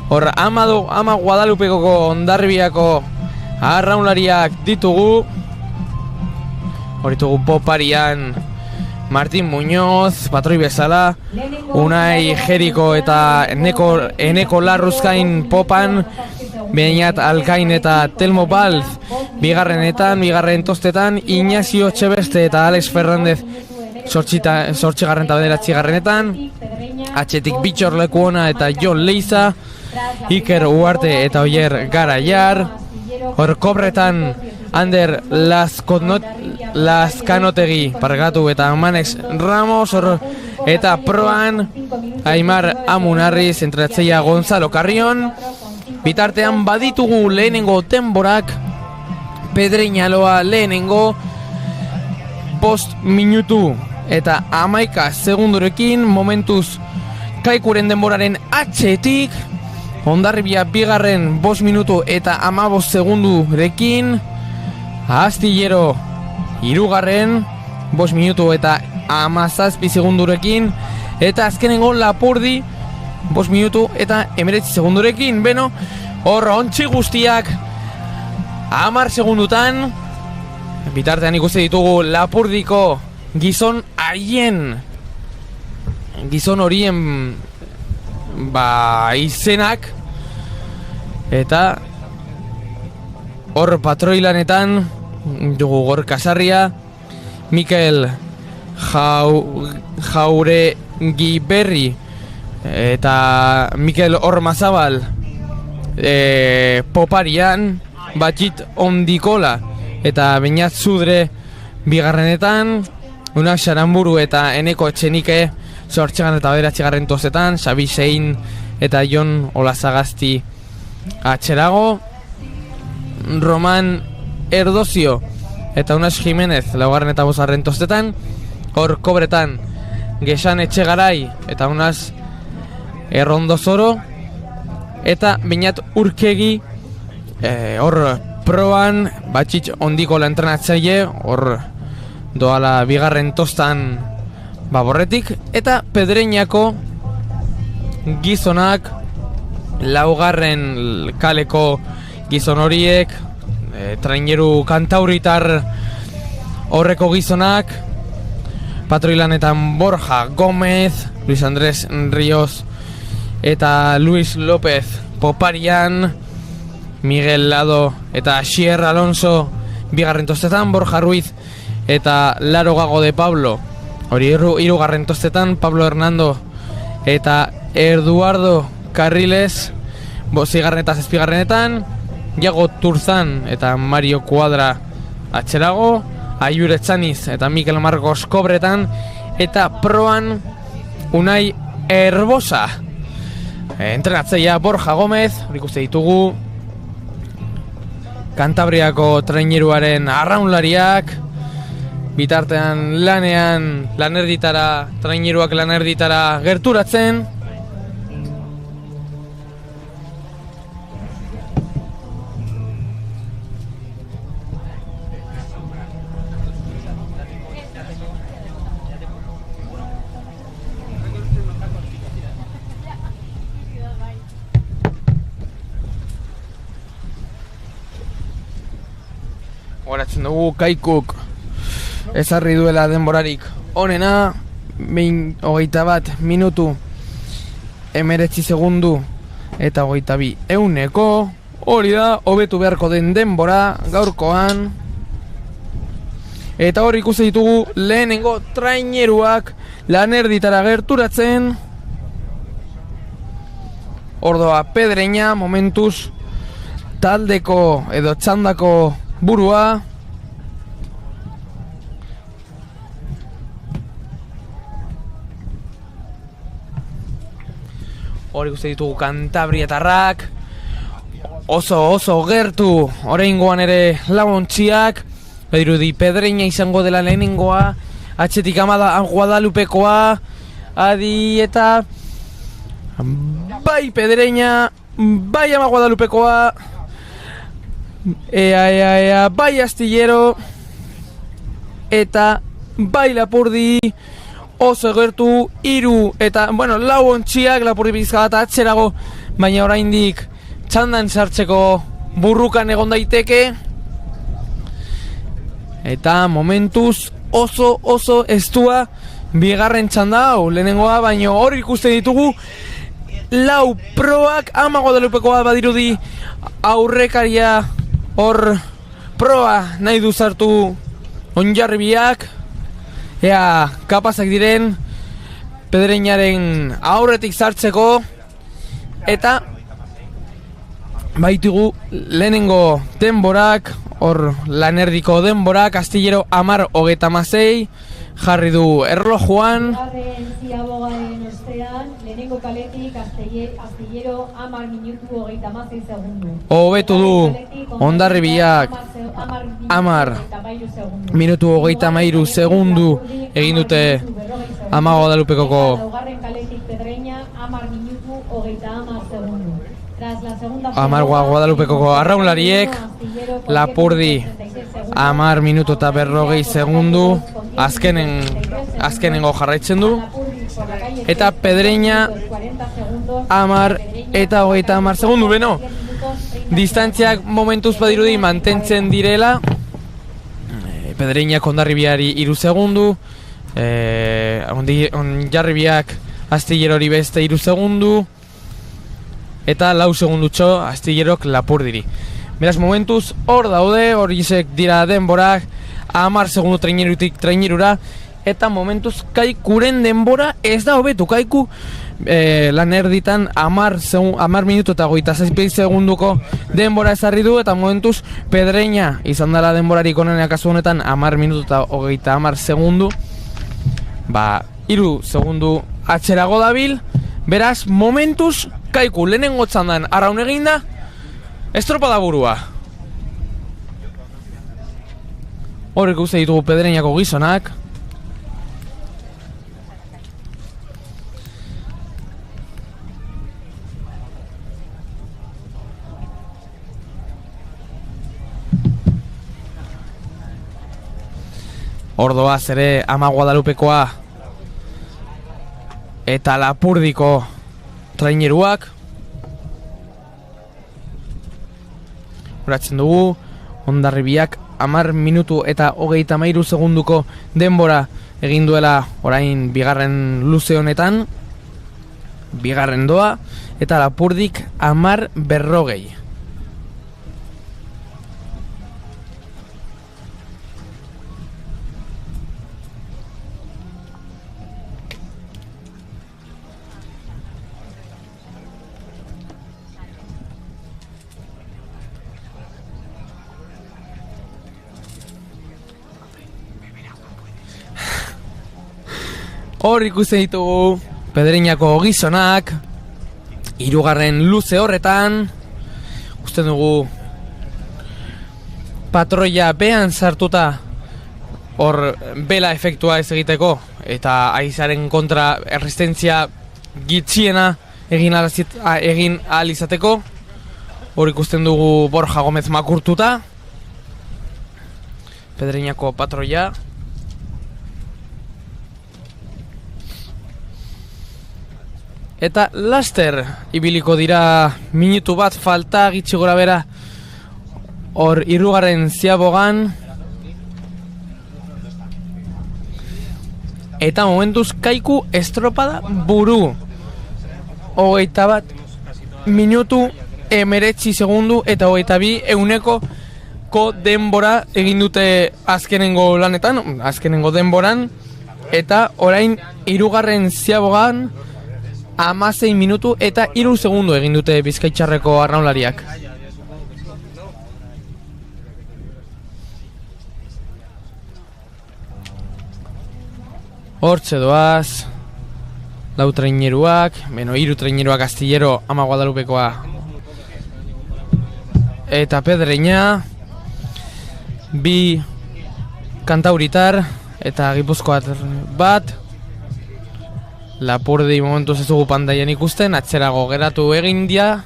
Hor Ama Guadalupeko Hondarribiako arraunlariak ditugu. Hor ditugu Poparian Martín Muñoz, patroi bezala, Unai Jeriko eta Eneko Larruzkain Popan, Beñat Alkain eta Telmo Balz bigarren tostetan, Ignacio Txebeste eta Alex Fernández zortzigarren eta bederatzigarrenetan, atxetik Bitxor Lekuona eta Jon Leiza, Iker Uarte eta Oier Garaiar, hor kobretan Ander Lazkanotegi pargatu eta Manex Ramos, hor eta proan Aimar Amunarriz, entratzeia Gonzalo Carrion. Bitartean baditugu lehenengo denborak, Pedreñaloa lehenengo 5 minutu eta 11 segundurekin, momentuz Kaikuren denboraren atxetik, Hondarribia bigarren 5 minutu eta 15 segundurekin, Astillero hirugarren 5 minutu eta 17 segundurekin, eta azkenengo Lapurdi 5 minutu eta 19 segundurekin. Beno, hor ontsi guztiak 10 segundutan. Bitartean ikusi ditugu Lapurdiko gizon horien izenak, eta hor patroilanetan dugu Gorka Sarria, Mikel Jauregiberri eta Mikel Ormazabal poparian, Batxit Ondikola eta Beñat Zudre bigarrenetan, Unak Xaranburu eta Eneko Etxenike zortxegan eta bederatxigarren tozetan, Xabi Sein eta Jon Olazagazti atxerago, Roman Erdozio eta Unas Jimenez laugarren eta bosgarren tozetan, hor kobretan Gesan Etxegarai eta Unas Errondozoro eta Beñat Urkegi hor proban Batxit Ondikola entrenatzaile, hor doala bigarren tostan baborretik, eta Pedreñako gizonak laugarren kaleko gizon horiek, traineru kantauritar horreko gizonak, patroilanetan Borja Gómez, Luis Andrés Ríos eta Luis López poparian, Miguel Lado eta Xier Alonso bigarren tostetan, Borja Ruiz eta Laro Gago de Pablo hori hirugarren tostetan, Pablo Hernando eta Eduardo Carriles zigarren eta zazpigarrenetan, Iago Turzan eta Mario Cuadra atxerago, Aiur Etxaniz eta Mikel Marcos kobretan, eta proan Unai Herbosa entrenatzailea Borja Gómez, hori ikuste ditugu Kantabriako traineruaren arraunlariak, bitartean lanerditara, traineruak lanerditara gerturatzen. Horatzen dugu Kaikuk ezarri duela denborarik onena, 21 minutu 19 segundu eta 22 euneko, hori da hobetu beharko den denbora gaurkoan. Eta hor ikusi ditugu lehenengo traineruak lanerditara gerturatzen. Ordoa Pedreña momentuz taldeko edo txandako burua. Hori ikusten ditugu kantabrietarrak oso gertu, oraingoan ere labontziak, badirudi Pedreña izango dela lehenengoa, atxetik Amada Guadalupekoa, adi eta bai Pedreña, bai Ama Guadalupekoa, bai Astillero eta bai Lapurdi, oso gertu, hiru eta, lau ontziak Lapurdi bizka bat atxerago, baina oraindik txandan sartzeko burrukan egon daiteke. Eta momentuz oso estua bigarren txanda hau, lehenengoa, baina hor ikusten ditugu lau proak, Ama Guadalupekoa badirudi aurrekaria hor proa nahi du sartu Onjarribiak, ea kapazak diren Pedreñaren aurretik sartzeko. Eta baitugu lehenengo denborak, hor lanerdiko denborak, Astillero 10:36 jarri du erlojuan. Lehenengo kaletik Astillero 10 minutu 36 segundu. Hobetu du Hondarribiak 10 minutu 33 segundu egin dute Ama Guadalupekoko Ama Guadalupekoko arraunlariek. Lapurdi 10 minutu eta 40 segundu azkenengo jarraitzen du. Eta Pedreña 10 eta 30 segundu. Beno, distantziak momentuz badirudi mantentzen direla. Pedreñak Hondarribiari 3 segundu, Hondarribiak Astillerori beste 3 segundu, eta 4 segundutxo Astillerok Lapurdiri. Beraz, momentuz hor daude, hor gizek dira denborak, 10 segundu trainerutik trainerura, eta momentuz Kaikuren denbora ez da hobetu. Kaiku lan erditan 10 minutu eta 27 segunduko denbora ezarri du, eta momentuz Pedreña izan dela denborarik onenak kasu honetan 10 minutu eta 30 segundu. 3 segundu atxerago dabil, beraz momentuz Kaiku lehenengo txandan arraun eginda, estropada burua. Hor ikusten ditugu Pedreñako gizonak. Ordoaz ere Ama Guadalupekoa eta Lapurdiko traineruak. Horatzen dugu, Hondarribiak 10 minutu eta 33 segunduko denbora egin duela orain bigarren luze honetan, bigarren doa, eta Lapurdik 10:40. Hor ikusten ditugu Pedreñako gizonak, 3. luze horretan. Usten dugu patroia behan sartuta hor bela efektua ez egiteko eta aizaren kontra erresistentzia gitxiena egin ahal izateko. Hor ikusten dugu Borja Gomez makurtuta, Pedreñako patroia. Eta laster ibiliko dira minutu bat falta gitxi gora bera hor 3. ziabogan. Eta momentuz Kaiku estropada buru. 21 minutu 19 segundu eta 22 euneko denbora egin dute azkenengo lanetan, azkenengo denboran. Eta orain 3. ziabogan 16 minutu eta 3 segundu egin dute Bizkaitxarreko arraunlariak. Hortxe doaz, 4 traineruak, 3 traineruak Astillero, Ama Guadalupekoa eta Pedreña, 2 kantauritar eta Gipuzkoar bat. Lapurdi momentuz ez dugu pantailan ikusten, atzerago geratu egin dia.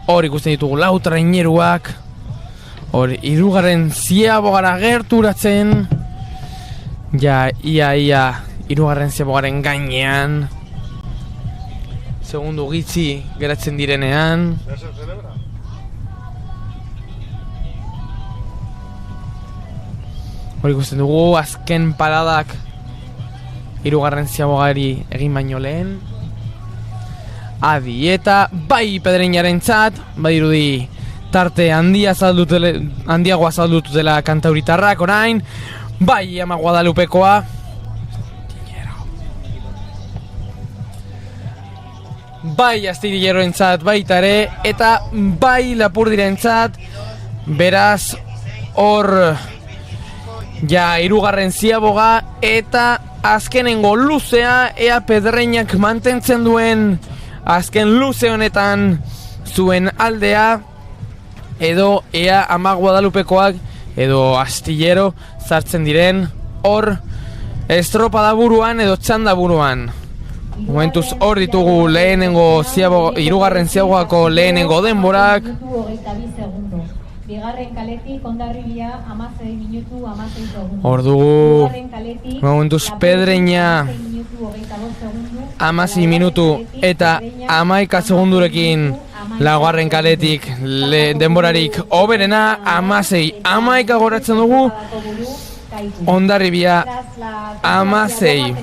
Hor ikusten ditugu 4 traineruak. Hor 3. ziabogara gerturatzen. Ja, ia 3. ziabogaren gainean. Segundu gitzi geratzen direnean. Hor ikusten dugu azken paradak 3. ziabogari egin baino lehen. Adi eta bai Pedreñarentzat, badirudi tarte handiagoa azaldutela kantauritarrak orain. Bai Ama Guadalupekoa. Bai Astilleroentzat baita ere, eta bai Lapurdirentzat. Beraz, hor ja 3. ziaboga eta azkenengo luzea, ea Pedreñak mantentzen duen azken luze honetan zuen aldea, edo ea Ama Guadalupekoak edo Astillero sartzen diren hor estropada buruan edo txanda buruan. Momentuz hor ditugu lehenengo 3. ziabogako lehenengo denborak. Bigarren kaletik Hondarribia 16 minutu 16 segundu. Hor dugu momentuz Pedreña 16 minutu eta 11 segundurekin laugarren kaletik denborarik oberena. 11 goratzen dugu Hondarribia 16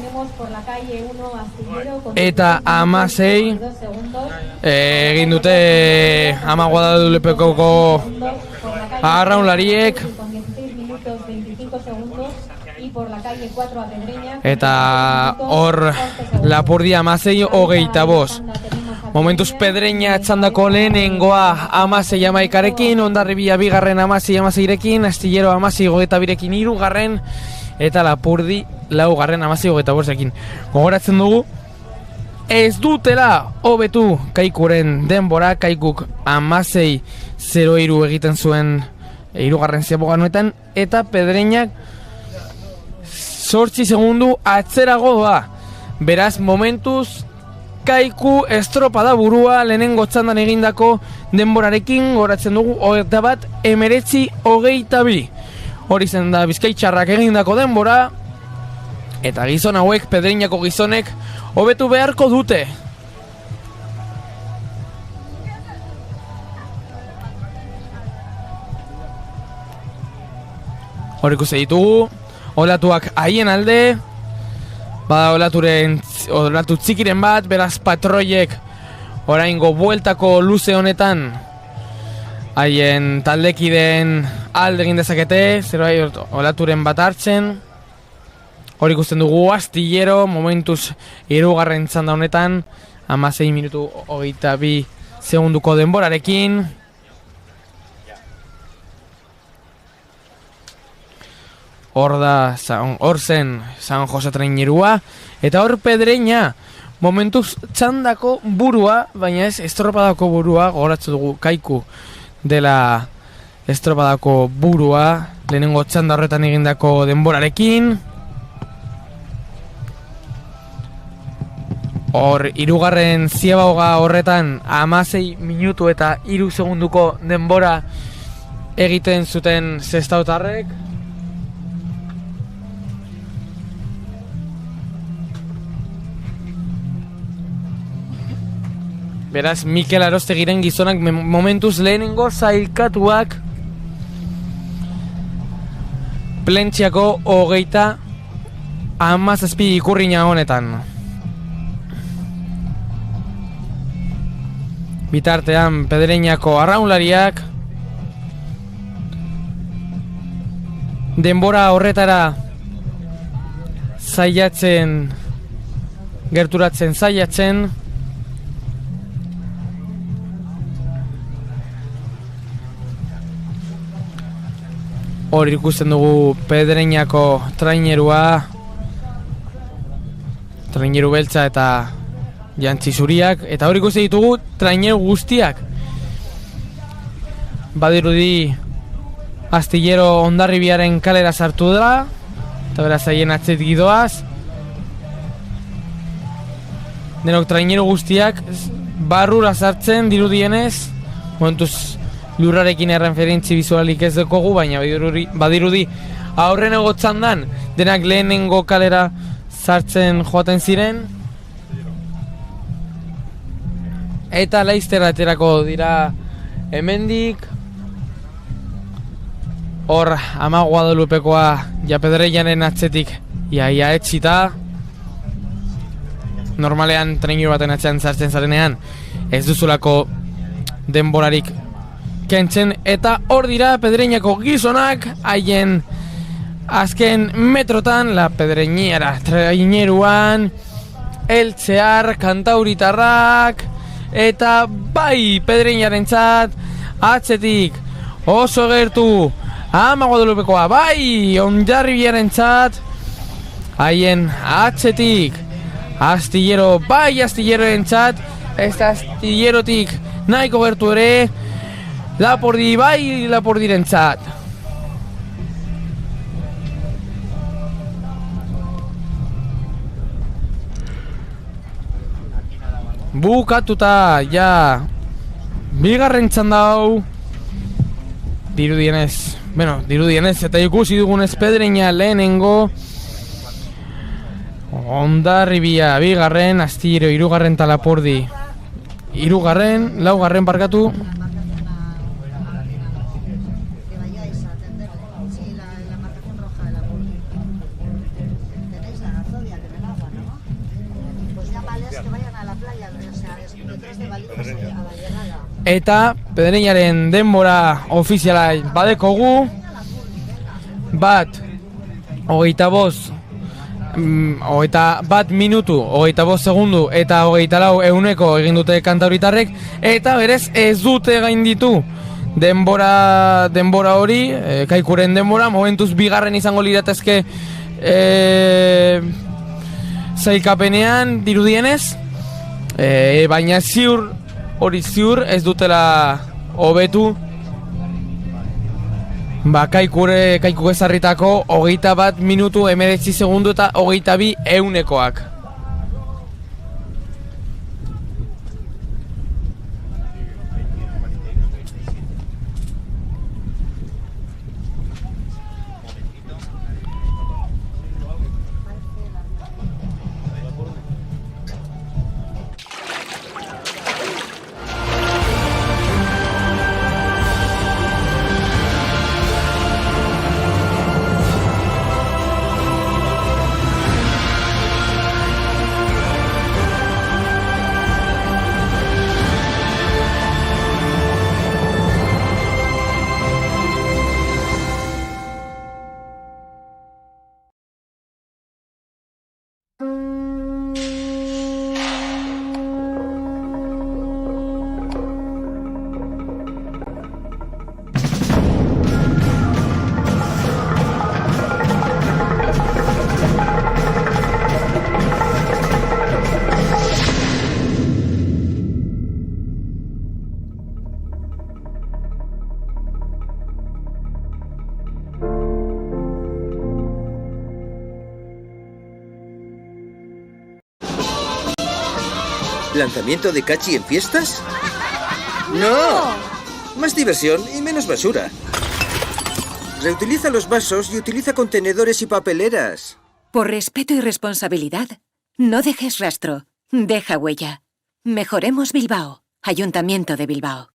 eta 16 egin dute Ama Guadalupeko arraunlariek eta hor Lapurdi 16-25. Momentuz Pedreña txandako lehenengoa 16-11rekin, Hondarribia bigarren 16-16rekin, Astillero 16-22rekin hirugarren eta Lapurdi laugarren 16-25rekin. Gogoratzen dugu, ez dutela hobetu Kaikuren denbora, Kaikuk 16-03 egiten zuen hirugarren ziaboganuetan, eta Pedreñak 8 segundu atzerago doa. Beraz, momentuz Kaiku estropada burua lehenengo txandan egindako denborarekin, goratzen dugu 21-19. Hori zen da Bizkaitxarrak egindako denbora, eta gizon hauek, Pedreñako gizonek, hobetu beharko dute. Hor ikusi ditugu, olatuak haien alde, bada olatu txikiren bat, beraz patroiek oraingo bueltako luze honetan haien taldekideen alde egin dezakete, zerbait olaturen bat hartzen. Hor ikusten dugu Astillero, momentuz hirugarren txanda honetan, 16-22 segunduko denborarekin. Hor zen San Jose trainerua, eta hor Pedreña momentuz txandako burua, baina ez estropadako burua, gogoratzen dugu Kaiku dela estropadako burua, lehenengo txanda horretan egindako denborarekin. Hor, hirugarren ziabaoga horretan 16 minutu eta 3 segunduko denbora egiten zuten Sestaotarrek. Beraz, Mikel Arostegiren gizonak momentuz lehenengo zailkatuak Plentziako 27 ikurriña honetan. Bitartean Pedreñako arraunlariak denbora horretara gerturatzen saiatzen. Hor ikusten dugu Pedreñako trainerua, traineru beltza eta jantzi zuriak, eta hor ikusten ditugu traineru guztiak. Badirudi Astillero Hondarribiaren kalera sartu dela, eta beraz haien atzetik gidoaz. Denok traineru guztiak barrura sartzen dirudienez, momentuz lurrarekin erreferentzi bizualik ez dekogu, baina badirudi aurreneko txandan denak lehenengo kalera sartzen joaten ziren, eta laiztera aterako dira hemendik. Hor Ama Guadalupekoa ja Pedreñaren atzetik iaia etxita. Normalean traineru baten atzean sartzen zarenean ez duzulako denborarik kentzen, eta hor dira Pedreñako gizonak haien azken metrotan, la Pedreñera traineruan, Eltzear, Kantauritarrak, eta bai Pedreñarentzat atzetik oso gertu Ama Guadalupekoa, bai Hondarribiarentzat haien atzetik Astillero, bai Astillerorentzat, ez Astillerotik nahiko gertu ere Lapurdi, bai Lapurdirentzat. Bukatuta, ja bigarren txanda hau dirudienez eta ikusi dugunez Pedreña lehenengo, Hondarribia bigarren, Astillero hirugarren eta Lapurdi laugarren barkatu. zodiac en el agua, ¿no? Pues llámales que vayan a la playa, o sea, detrás de balizas a la llegada. Eta Pedreñaren denbora ofiziala badekogu. Bat, 25, 21 minutu, 25 segundu eta 24 eguneko egin dute kantauritarrek, eta berez ez dute gainditu denbora hori, Kaikuren denbora, momentuz bigarren izango liratezke sailkapenean dirudienez, baina ziur ez dutela hobetu Kaiku ezarritako 21 minutu 19 segundu eta 22 egunekoak. ¿Lanzamiento de cachi en fiestas? ¡No! Más diversión y menos basura. Reutiliza los vasos y utiliza contenedores y papeleras. Por respeto y responsabilidad, no dejes rastro. Deja huella. Mejoremos Bilbao. Ayuntamiento de Bilbao.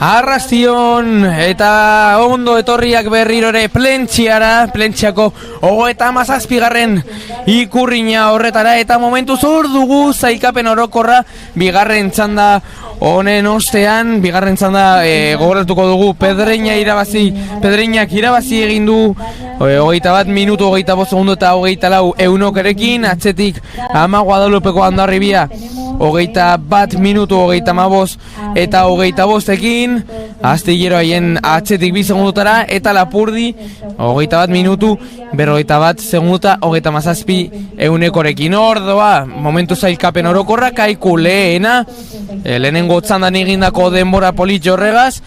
Arrastion eta ondo etorriak berrirore Plentxiara, Plentxiako 37. ikurrina horretara, eta momentuz hor dugu sailkapen orokorra bigarren txanda honen ostean. Bigarren txanda gogoratuko dugu Pedreñak irabazi egin du 21 minutu 25 segundu eta 24 egunokerekin. Atzetik Ama Guadalupeko Hondarribia 21 minutu 35 eta 25ekin, Astillero haien atzetik 2 segundutara, eta Lapurdi 21 minutu 51 segundu eta 37 egunekorekin. Ordoa, momentu sailkapen orokorra, Kaiku lehenengo txandan egindako denbora politxo horregaz,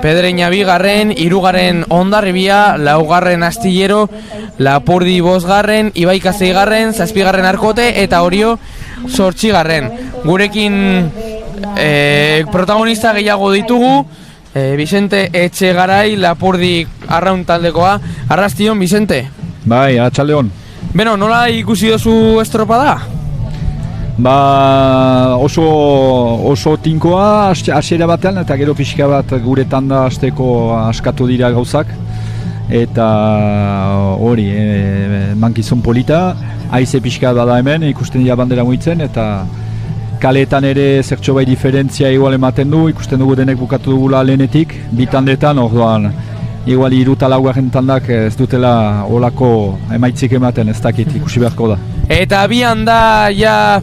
Pedreña bigarren, 3. Hondarribia, 4. Astillero, Lapurdi 5. Ibaika 6. 7. Arkote eta Orio 8. Gurekin protagonista gehiago ditugu, Vicente Etxegarai, Lapurdi arraun taldekoa. Arrastion, Vicente. Bai, atxaldeon. Beno, nola ikusi dozu estropada? Oso tinkoa hasiera batean, eta gero pixka bat gure tanda hasteko askatu dira gauzak. Eta hori, mankizun polita, haize pixka bada hemen, ikusten dira bandera muitzen, eta kaleetan ere zertxo bai diferentzia igual ematen du, ikusten dugu denek bukatu dugula lehenetik, bi tandetan, orduan igual 3 eta 4 tandak ez dutela olako emaitzik ematen, ez dakit, ikusi beharko da. Eta bian da, 3.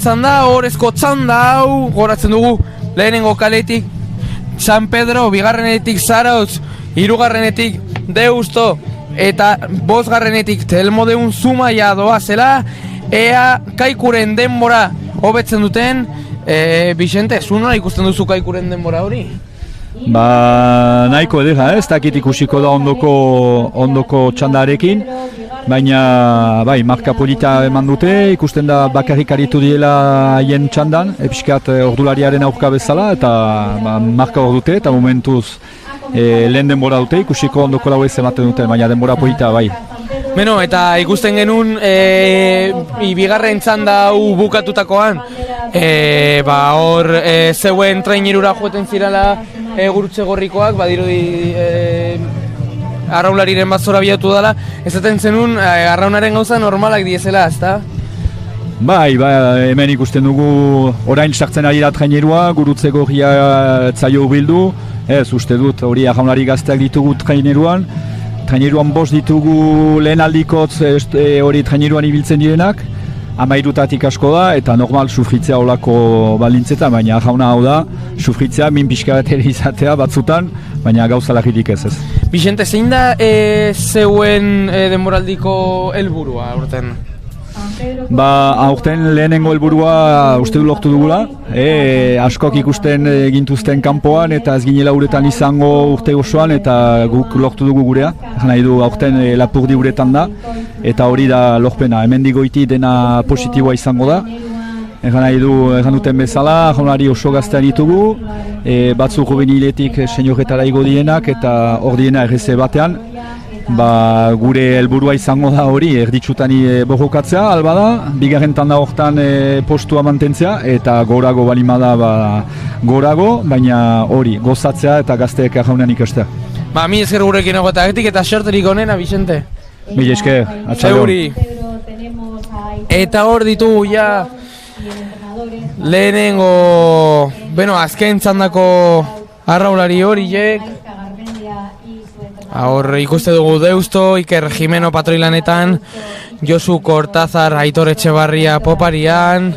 txanda, horrezko txanda hau, goratzen dugu, lehenengo kaletik San Pedro, 2. Zarautz, 3. Deusto, eta 5. Telmo deun Zumaia doazela. Ea Kaikuren denbora hobetzen duten. Vicente, zu nola ikusten duzu Kaikuren denbora hori? Nahiko edera, ez dakit ikusiko da ondoko txandarekin. baina bai, marka polita eman dute, ikusten da bakarrik aritu diela haien txandan, pixkat ordulariaren aurka bezala, eta marka hor dute, eta momentuz lehen denbora dute, ikusiko ondoko lau ez ematen dute, baina denbora polita bai. Beno, eta ikusten genuen bigarren txanda hau bukatutakoan, hor zeuen trainerura joeten zirala gurutze gorrikoak, badirudi arraunlariren bat zora bilatu dela, ezaten zenun arraunaren gauza normalak diezela, ezta? Bai, hemen ikusten dugu orain sartzen ari da trainerua, gurutze gorria zaio bildu, ez uste dut hori arraunlari gazteak ditugu traineruan bost ditugu lehen aldikotz hori traineruan ibiltzen direnak, 13 asko da, eta normal sufritzea olako balintzetan, baina jauna hau da, sufritzea min pixka bat ere izatea batzutan, baina gauza lagirik ez. Bixente, zein da zeuen denboraldiko helburua aurten? Aurten lehenengo helburua uste du lortu dugula, askok ikusten gintuzten kanpoan eta ez ginela uretan izango urte osoan eta guk lortu dugu gurea. Nahi du aurten Lapurdi uretan da eta hori da lorpena, hemendik goiti dena positiboa izango da. Egan duten bezala, jaunari oso gaztean ditugu, batzu juveniletik senioretara igo dienak eta hor diena RC batean. Gure helburua izango da hori erditsutani borrokatzea, alba da, bigarren tanda hortan postua mantentzea eta gorago balimada gorago, baina hori gozatzea eta gazteek jaunean ikastea. Mi esker gurekin egotagetik eta sorterik onena, Bixente. Mila esker, atxaio. Eta hor ditugu ja lehenengo, azken txandako arraulari horiek. Hor ikuste dugu Deusto, Iker Jimeno patroilanetan, Josu Cortázar, Aitor Etxebarria poparian.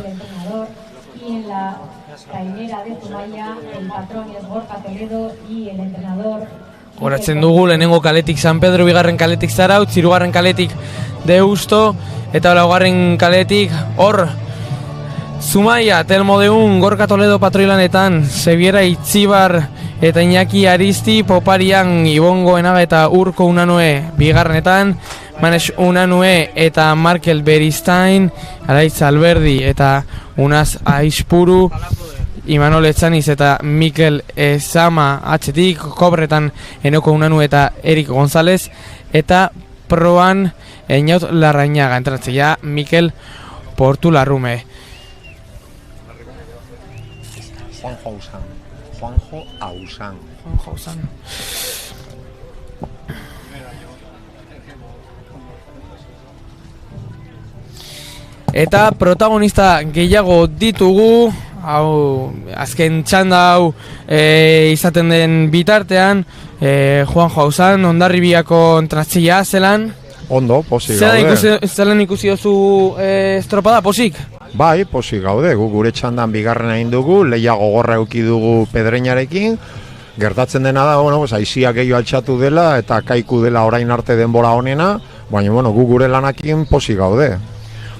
Horatzen dugu lehenengo kaletik San Pedro, bigarren kaletik Zarautz, hirugarren kaletik Deusto, eta laugarren kaletik hor Zumaia, Telmo Deun, Gorka Toledo patroilanetan, Zebiera Itzibar eta Iñaki Aristi poparian, Ibongo Enaga eta Urko Unanue bigarrenetan, Manes Unanue eta Markel Beristain, Araitz Alberdi eta Unaz Aispuru, Imanol Etxaniz eta Mikel Ezama atxetik, Kobretan Enoko Unanue eta Erik González, eta proan Einaut Larrañaga, entratzea Mikel Portularrume. Juanjo Ausán. Eta protagonista gehiago ditugu, azken txanda hau izaten den bitartean, Juanjo Ausán, Hondarribiako entratzea zelan. Ondo, posik gaude. Zelan ikusi dozu estropada, posik? Bai, posik gaude, gure txandan bigarrena egin dugu, lehia gogorra eduki dugu Pedreñarekin. Gertatzen dena da, aiziak gehiago altxatu dela eta kaiku dela orain arte denbora honena, baina gure lanakin posik gaude.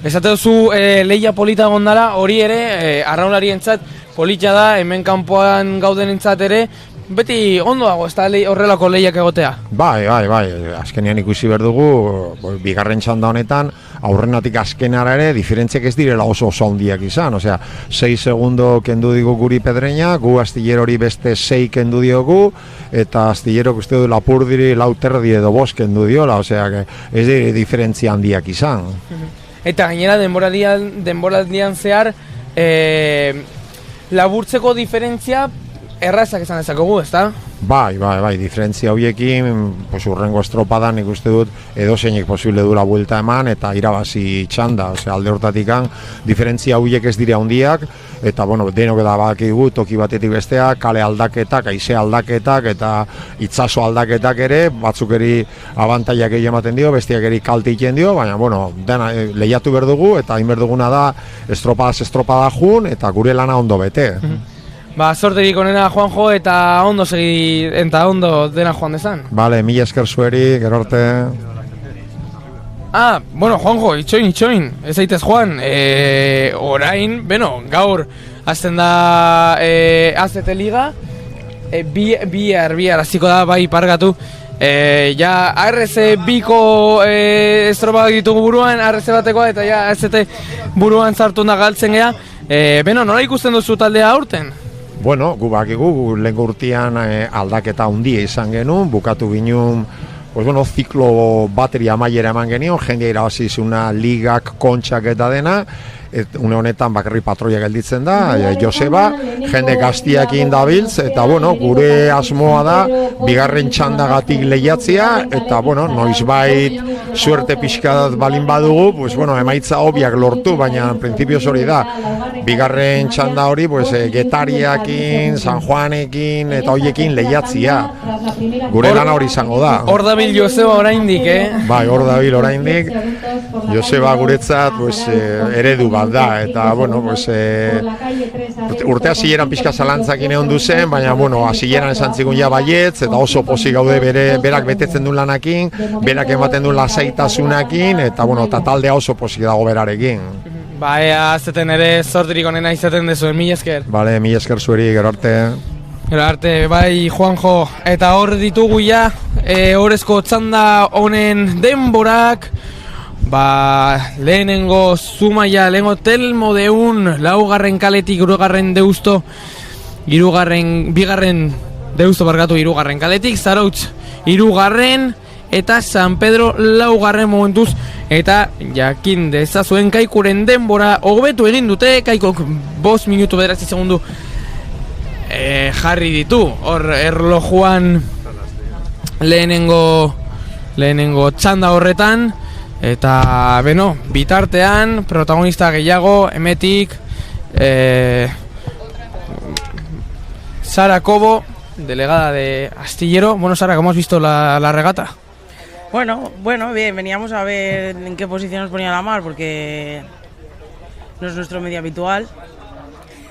Esate duzu lehia polita gondala, hori ere, arraunlarientzat polita da, hemen kanpoan gaudenentzat ere, beti ondo dago, ez da horrelako lehiak egotea? Bai, azkenean ikusi behar dugu, bigarren txanda honetan, aurrenatik azkenara ere, diferentziak ez direla oso handiak izan, 6 segundo kendu digu guri Pedreña, gu astillero hori beste 6 kendu diogu, eta astillero uste du Lapurdiri 4 edo 5 kendu diola, ez dire diferentzia handiak izan. Eta gainera denboraldian zehar, laburtzeko diferentzia errazak esan dezakogu, ezta? Bai, diferentzia horiekin, urrengo estropadan ikuste dut edozeinek posible dura buelta eman eta irabazi txanda, alde hortatikan diferentzia horiek ez dira handiak eta denok da bakigu toki batetik bestea, kale aldaketak, haize aldaketak eta itsaso aldaketak ere, batzuk eri abantaiak egin ematen dio, bestiak eri kalte egiten dio, baina dena lehiatu behar dugu eta hain behar duguna da estropada jun eta gure lana ondo bete. Sorterik onena Juanjo eta ondo segi eta ondo dena joan dezan. Bale, mila esker zueri, gero arte. Juanjo, itxoin, ez zaitez joan, orain, gaur, azten da AZT Liga, bihar, hasiko da, bai, pargatu, Ja ARC biko estropa ditugu buruan, ARC batekoa eta ja ARC buruan sartu da galtzen gea. Beno, nola ikusten duzu taldea aurten? Bueno, gu bakigu, lehenko urtean aldaketa handia izan genuen, bukatu ginen, pues bueno, ziklo bateria amaiera eman genion, jendea irabazi zuna ligak, kontxak eta dena, une honetan bakarri patroia gelditzen da, Joseba, jende gaztiakin dabiltz, eta bueno, gure asmoa da, bigarren txandagatik lehiatzea, eta bueno, noizbait suerte pixkat balin badugu, pues bueno, emaitza hobiak lortu, baina en principios hori da, bigarren txanda hori, pues Getariakin, San Juanekin, eta horiekin lehiatzea. Gure lana hori izango da. Hor dabil Joseba oraindik, Bai, hor dabil oraindik. Joseba guretzat, pues, eredu bat da, eta, bueno, pues, urte hasieran pixka zalantzakin egon duzen, baina, bueno, hasieran esan zigun ja baietz, eta oso pozik gaude berak betetzen duen lanakin, berak ematen duen lasaitasunakin, eta, bueno, eta taldea oso pozik dago berarekin. Ba, ea, zeten ere sortirik onena izaten dezuen, mila esker. Bale, mila esker zueri, gero arte. Gero arte, bai, Juanjo, eta hor ditugu ja, horrezko txanda honen denborak, ba, lehenengo Zumaia, lehenengo Telmo deun, laugarren kaletik, irugarren deusto, bigarren deusto barkatu irugarren kaletik, Zarautz irugarren, eta San Pedro laugarren momentuz, eta jakin dezazuen Kaikuren denbora hobetu egin dute, Kaikok 5 minutu 9 segundu jarri ditu, hor erlojuan lehenengo txanda horretan, eta beno, bitartean protagonista gehiago, emetik Sara Cobo, delegada de Astillero. Bueno, Sara, ¿cómo has visto la regata? Bueno, bien, veníamos a ver en qué posición nos ponía la mar, porque no es nuestro medio habitual.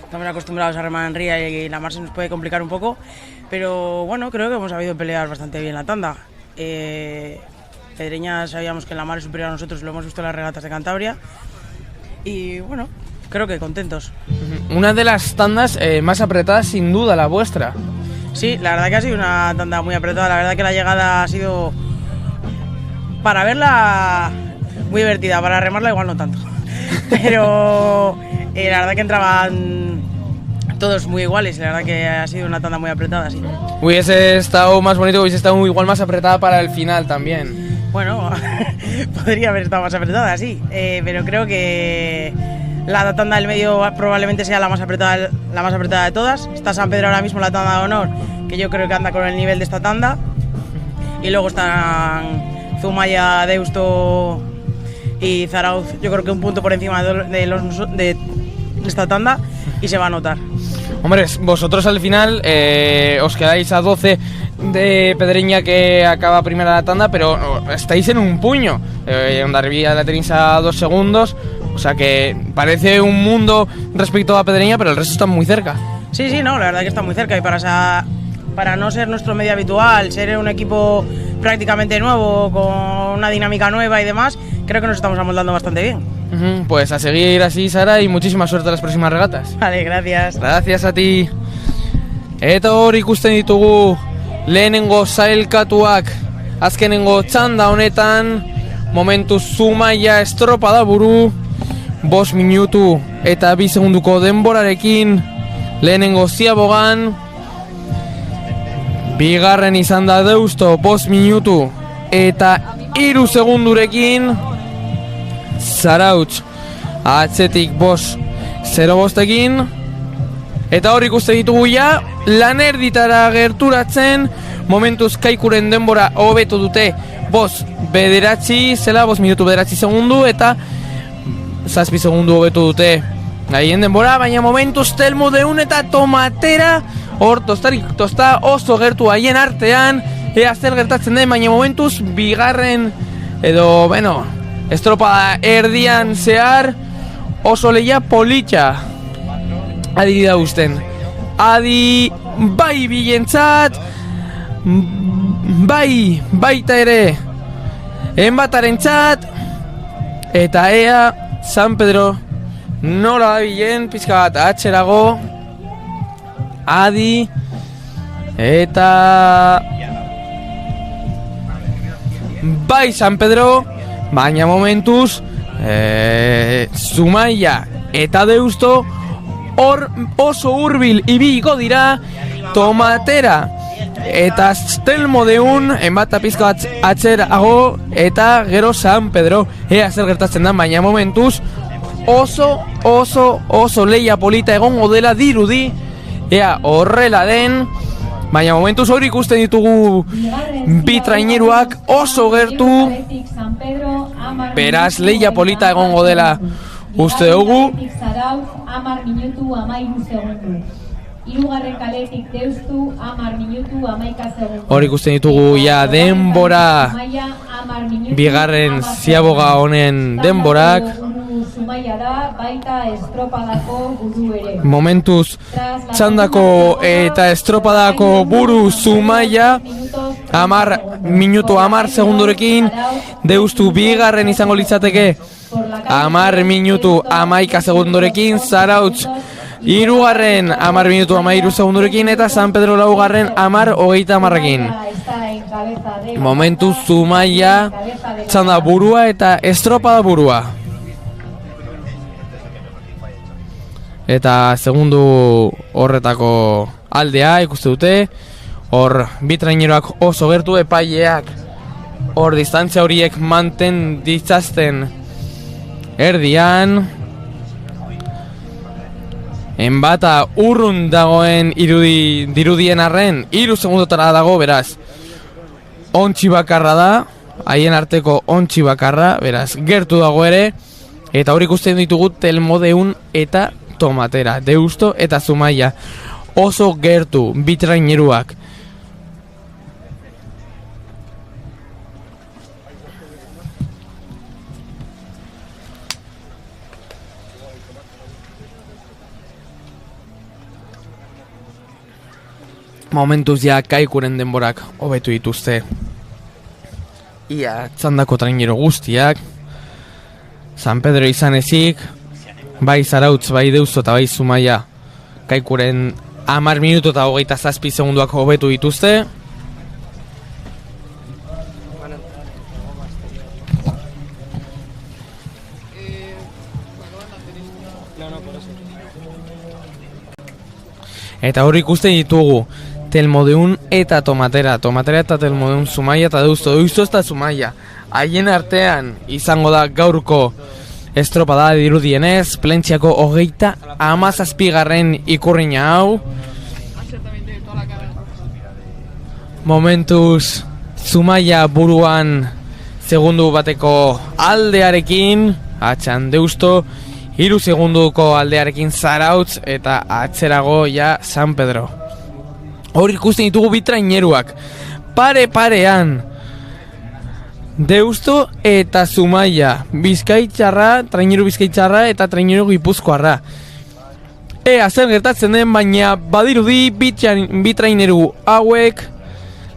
Estamos acostumbrados a remar en ría y la mar se nos puede complicar un poco, pero bueno, creo que hemos sabido pelear bastante bien la tanda. Pedreña sabíamos que la mar es superior a nosotros, lo hemos visto en las regatas de Cantabria y bueno, creo que contentos. Una de las tandas más apretadas sin duda, la vuestra. Sí, la verdad que ha sido una tanda muy apretada, la verdad que la llegada ha sido, para verla, muy divertida, para remarla igual no tanto, pero la verdad que entraban todos muy iguales, la verdad que ha sido una tanda muy apretada, sí. Hubiese estado más bonito, hubiese estado igual más apretada para el final también. Bueno, podría haber estado más apretada, sí, pero creo que la tanda del medio probablemente sea la más apretada de todas. Está San Pedro ahora mismo en la tanda de honor, que yo creo que anda con el nivel de esta tanda. Y luego están Zumaia, Deusto y Zarautz, yo creo que un punto por encima de esta tanda, y se va a notar. Hombre, vosotros al final os quedáis a 12 de Pedreña, que acaba primera la tanda, pero estáis en un puño. Hondarribia la tenéis a 2 segundos, o sea que parece un mundo respecto a Pedreña, pero el resto está muy cerca. Sí, no, la verdad que está muy cerca, y para no ser nuestro medio habitual, ser un equipo prácticamente nuevo, con una dinámica nueva y demás, creo que nos estamos amoldando bastante bien. Pues a seguir así, Sara, y muchísima suerte en las próximas regatas. Vale, gracias. Gracias a ti. Eta hor ikusten ditugu lehenengo sailkatuak azkenengo txanda honetan, momentuz Zumaia estropada buru, 5 minutu eta 2 segunduko denborarekin lehenengo Ziabogan, bigarren izan da Deusto 5 minutu eta 3 segundurekin, Zarautz atzetik 5:05, eta hor ikusten ditugu ja lan erditara gerturatzen, momentuz Kaikuren denbora hobetu dute 5:09 minutu 9 segundu, eta 7 segundu hobetu dute haien denbora, baina momentuz Telmo deun eta Tomatera hor tosta oso gertu haien artean, ea zer gertatzen den, baina momentuz bigarren edo, bueno, estropada erdian zehar oso lehia politxa adi da usten. Adi bai bilentzat, bai baita ere enbataren txat, eta ea San Pedro nola da bilen, pizka bat atxerago, adi eta bai San Pedro, baina momentuz Zumaia eta Deusto hor oso hurbil ibiliko dira. Tomatera eta Telmodeun enbata pizka bat atzerago eta gero San Pedro. Ea zer gertatzen da, baina momentuz oso leia polita egongo dela dirudi. Ea horrela den, baina momentuz hori ikusten ditugu bi traineruak oso gertu. Beraz leia polita egongo dela uste dugu. Hirugarren kaletik Deustu 10 minutu 11 segundu. Hor ikusten ditugu ja denbora, bigarren ziaboga honen denborak. Zumaia da, baita estropadako buru ere. Momentuz txandako eta estropadako buru Zumaia 10 minutu 10 segundurekin. Deustu bigarren izango litzateke 10 minutu 11 segundurekin. Zarautz hirugarren 10 minutu 13 segundurekin eta San Pedro laugarren 10:30ekin. Momentu Zumaia txanda burua eta estropada burua. Eta segundu horretako aldea ikuste dute. Hor bi traineroak oso gertu, epaileak hor distantzia horiek manten ditzazten erdian. Enbata urrun dagoen dirudien arren 3 segundotara dago, beraz ontsi bakarra da, haien arteko ontsi bakarra, beraz gertu dago ere. Eta hori ikusten ditugu Telmodeun eta Tomatera, Deusto eta Zumaia oso gertu bi traineruak. Momentuz ja Kaikuren denborak hobetu dituzte. Ia txandako traineru guztiak. San Pedro izan ezik, bai Zarautz, bai Deusto eta bai Zumaia Kaikuren 10 minutu eta 27 segunduak hobetu dituzte. Eta hori ikusten ditugu Telmodeun eta Tomatera, Tomatera eta Telmodeun, Zumaia eta Deusto, Deusto eta Zumaia. Haien artean izango da gaurko estropada dirudienez, Plentziako 37. ikurrina hau. Momentuz Zumaia buruan segundu bateko aldearekin, atxan Deusto, 3 segunduko aldearekin Zarautz eta atzerago ja San Pedro. Hor ikusten ditugu bi traineruak pare-parean, Deusto eta Zumaia, Bizkaitarra, traineru Bizkaitarra eta traineru Gipuzkoarra. Ea zer gertatzen den, baina badirudi bi traineru hauek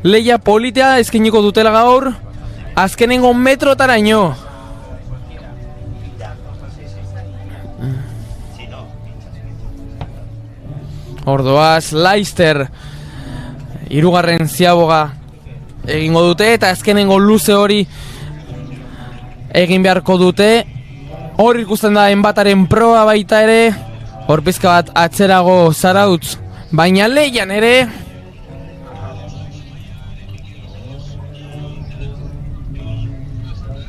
leia politea eskainiko dutela gaur azkenengo metrotaraino. Ordoaz, Leicester hirugarren ziaboga egingo dute eta azkenengo luze hori egin beharko dute. Hor ikusten da enbataren proa baita ere, hor pizka bat atzerago Zarautz, baina leian ere.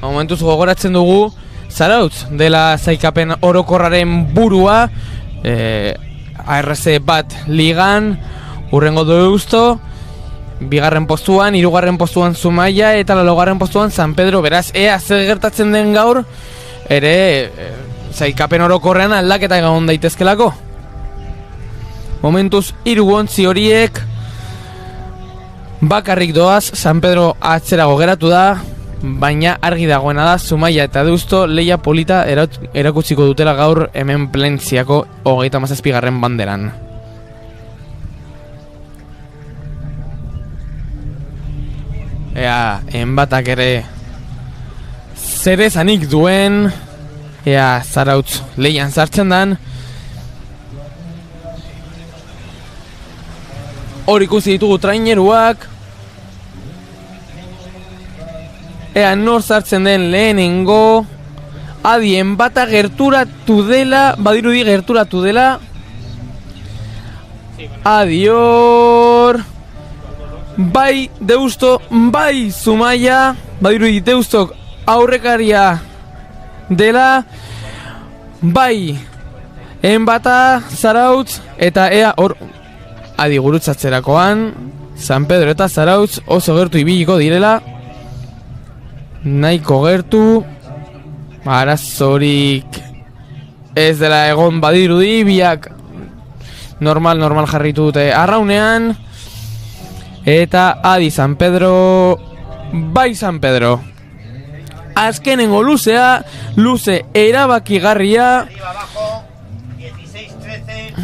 Momentuz gogoratzen dugu Zarautz dela sailkapen orokorraren burua, ARC bat ligan, urrengo Deusto, bigarren postuan, hirugarren postuan Zumaia eta laugarren postuan San Pedro. Beraz, ea zer gertatzen den gaur, ere sailkapen orokorrean aldaketa egon daitezkelako. Momentuz 3 ontzi horiek bakarrik doaz, San Pedro atzerago geratu da, baina argi dagoena da Zumaia eta Deusto leia polita erakutsiko dutela gaur hemen Plentziako 37. banderan. Ea, enbatak ere zer esanik duen, ea Zarautz leian sartzen dan. Hor ikusi ditugu traineruak. ea nor sartzen den lehenengo. Adi, enbata gerturatu dela, badirudi gerturatu dela. Adi hor. Bai Deusto, bai Zumaia, badirudi Deustok aurrekaria dela. Bai enbata, Zarautz, eta ea hor, adi gurutzatzerakoan, San Pedro eta Zarautz oso gertu ibiliko direla. Nahiko gertu, arazorik ez dela egon badirudi, biak normal jarritu dute arraunean. Eta adi San Pedro, bai San Pedro. Azkenengo luzea, luze erabakigarria. 16-13,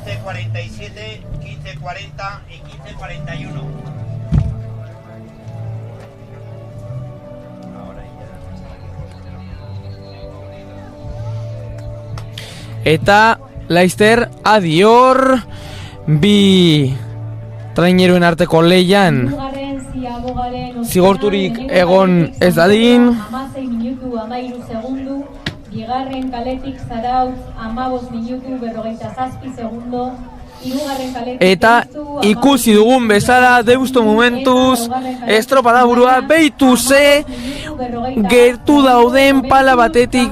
15-47, 15-40 y 15-41. Eta Laizter adior, bi traineruen arteko leian zigorturik egon ez dadin. 16 minutu 13 segundu, bigarren kaletik Zarautz 15 minutu 57 segundo, hirugarren kaletik eta ikusi dugun bezala Deusto momentuz estropada burua behitu ze gertu dauden pala batetik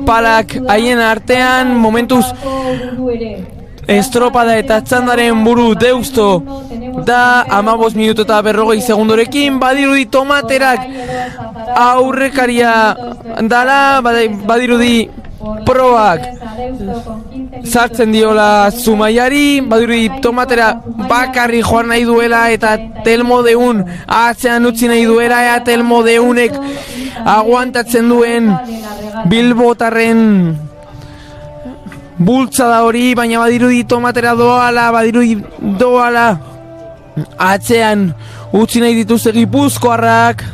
palak haien artean momentuz estropada eta txandaren buru Deusto da 15 minutu eta 40 segundorekin. Badirudi Tomaterak aurrekaria dala, badirudi proak sartzen diola Zumaiari, badirudi Tomatera bakarri joan nahi duela eta Telmo Deun atzean utzi nahi duela, eta Telmo Deunek aguantatzen duen Bilbotarren bultzada hori, baina badirudi Tomatera badirudi doala atzean utzi nahi dituzte Gipuzkoarrak.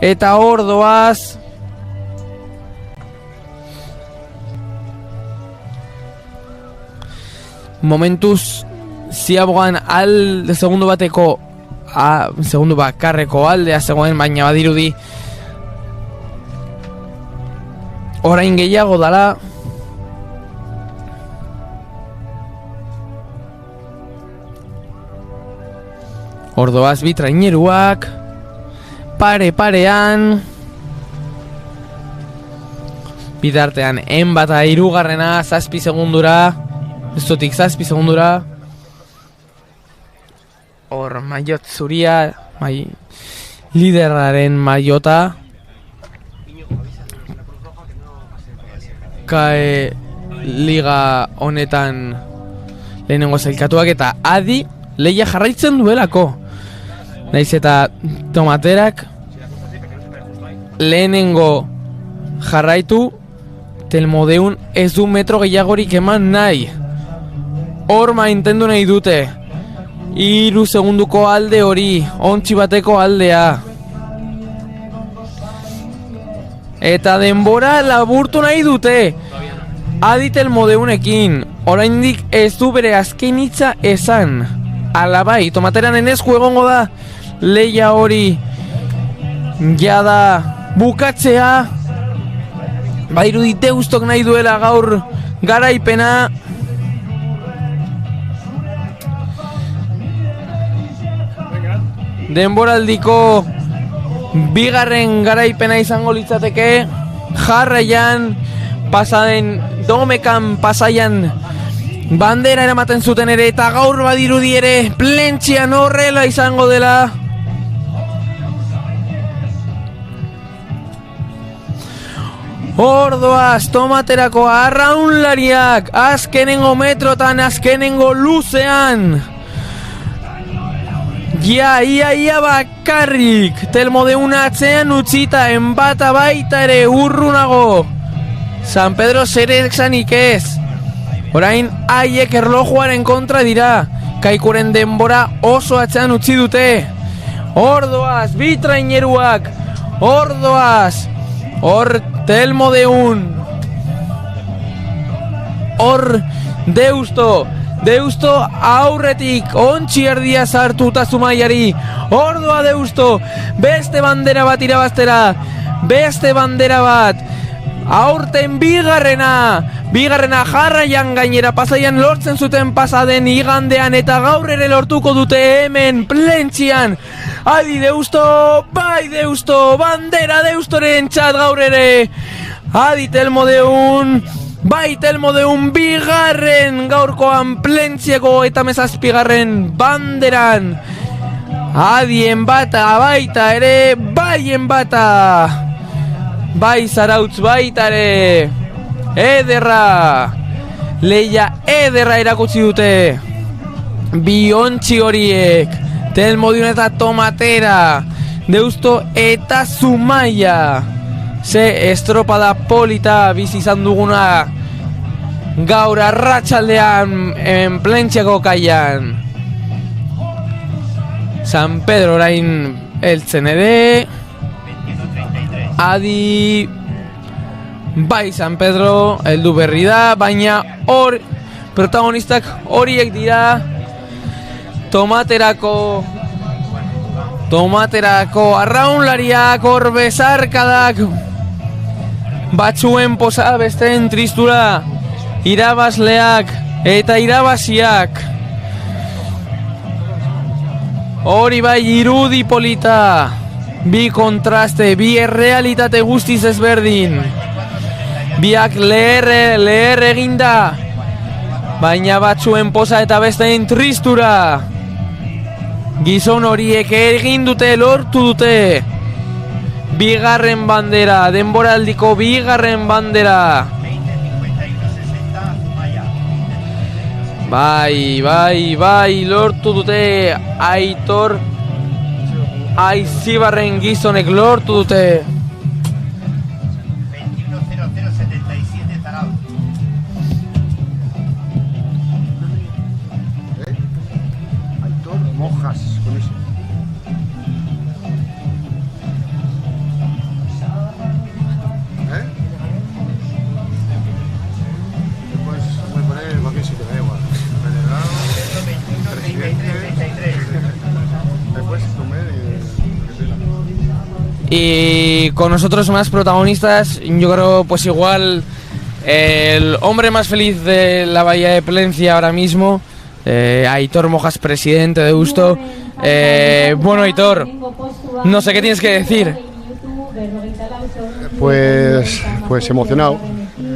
Eta hor doaz momentuz ziabogan alde segundo bateko segundo bakarreko aldea zegoen, baina badirudi orain gehiago dala. Ordoaz bi traineruak pare-parean, bidartean enbata hirugarrena 7 segundura, estotik 7 segundura. Hor maiot zuria, liderraren maiota kae liga honetan lehenengo zailkatuak, eta adi lehia jarraitzen duelako. Naiz eta Tomaterak lehenengo jarraitu, Telmo Deun ez du metro gehiagorik eman nahi. Hor maintendu nahi dute 3 segunduko alde hori, ontsi bateko aldea. Eta denbora laburtu nahi dute adi Telmo Deunekin. Oraindik ez du bere azken hitza esan. Alabai, Tomateran esku egongo da leia hori jada bukatzea. Badirudi Deustok nahi duela gaur garaipena. Denboraldiko bigarren garaipena izango litzateke. Jarraian pasaden Domekan Pasaian bandera eramaten zuten ere, eta gaur badirudi ere Plentzian horrela izango dela. Ordoaz Tomaterako arraunlariak azkenengo metrotan, azkenengo luzean. Ia bakarrik Telmo Deun atzean utzita, enbata baita ere urrunago. San Pedro zerexanik ez. Orain haiek erlojuaren kontra dira. Kaikuren denbora oso atzean utzi dute. Ordoaz bi traineruak, ordoaz hor Telmo Deun, hor Deusto, Deusto aurretik, ontsi erdia sartuta Zumaiari. Ordua Deusto, beste bandera bat irabaztera, beste bandera bat. Aurten bigarrena jarraian gainera pasaian lortzen zuten pasaden igandean eta gaur ere lortuko dute hemen Plentzian. Adi Deusto, bai Deusto, bandera Deustoren txat gaur ere. Adi Telmodeun, bai Telmodeun bigarren gaurkoan Plentziako eta mezazpigarren banderan. Adien bata baita ere, baien bata. Bai Zarautz baitare, ederra, leia ederra erakutsi dute. Bi ontsi horiek, Telmodeun eta Tomatera, Deusto eta Zumaia. Ze estropada polita bizi izan duguna gaur arratsaldean Plentziako kaian. San Pedro orain heltzen ere. Adi, bai San Pedro, heldu berri da, baina protagonistak horiek dira. Tomaterako arraunlariak, hor bezarkadak, batzuen posa besteen tristura, irabazleak eta irabaziak. Hori bai irudi polita. Bi kontraste, bi errealitate guztiz ezberdin. Biak leher eginda, baina batzuen posa eta besteen tristura. Gizon horiek egin dute, lortu dute. Bigarren bandera, denboraldiko bigarren bandera. Bai, lortu dute. Aitor Aizibarren gizonek lortu dute. 21.0077 Zarautz. Aitor Mojas con eso. Después voy a poner cualquier sitio, da igual. Después comer y con nosotros más protagonistas, yo creo pues igual el hombre más feliz de la bahía de Plencia ahora mismo, Aitor Mojas, presidente de Deusto. Bueno, Aitor, no sé qué tienes que decir. Pues emocionado,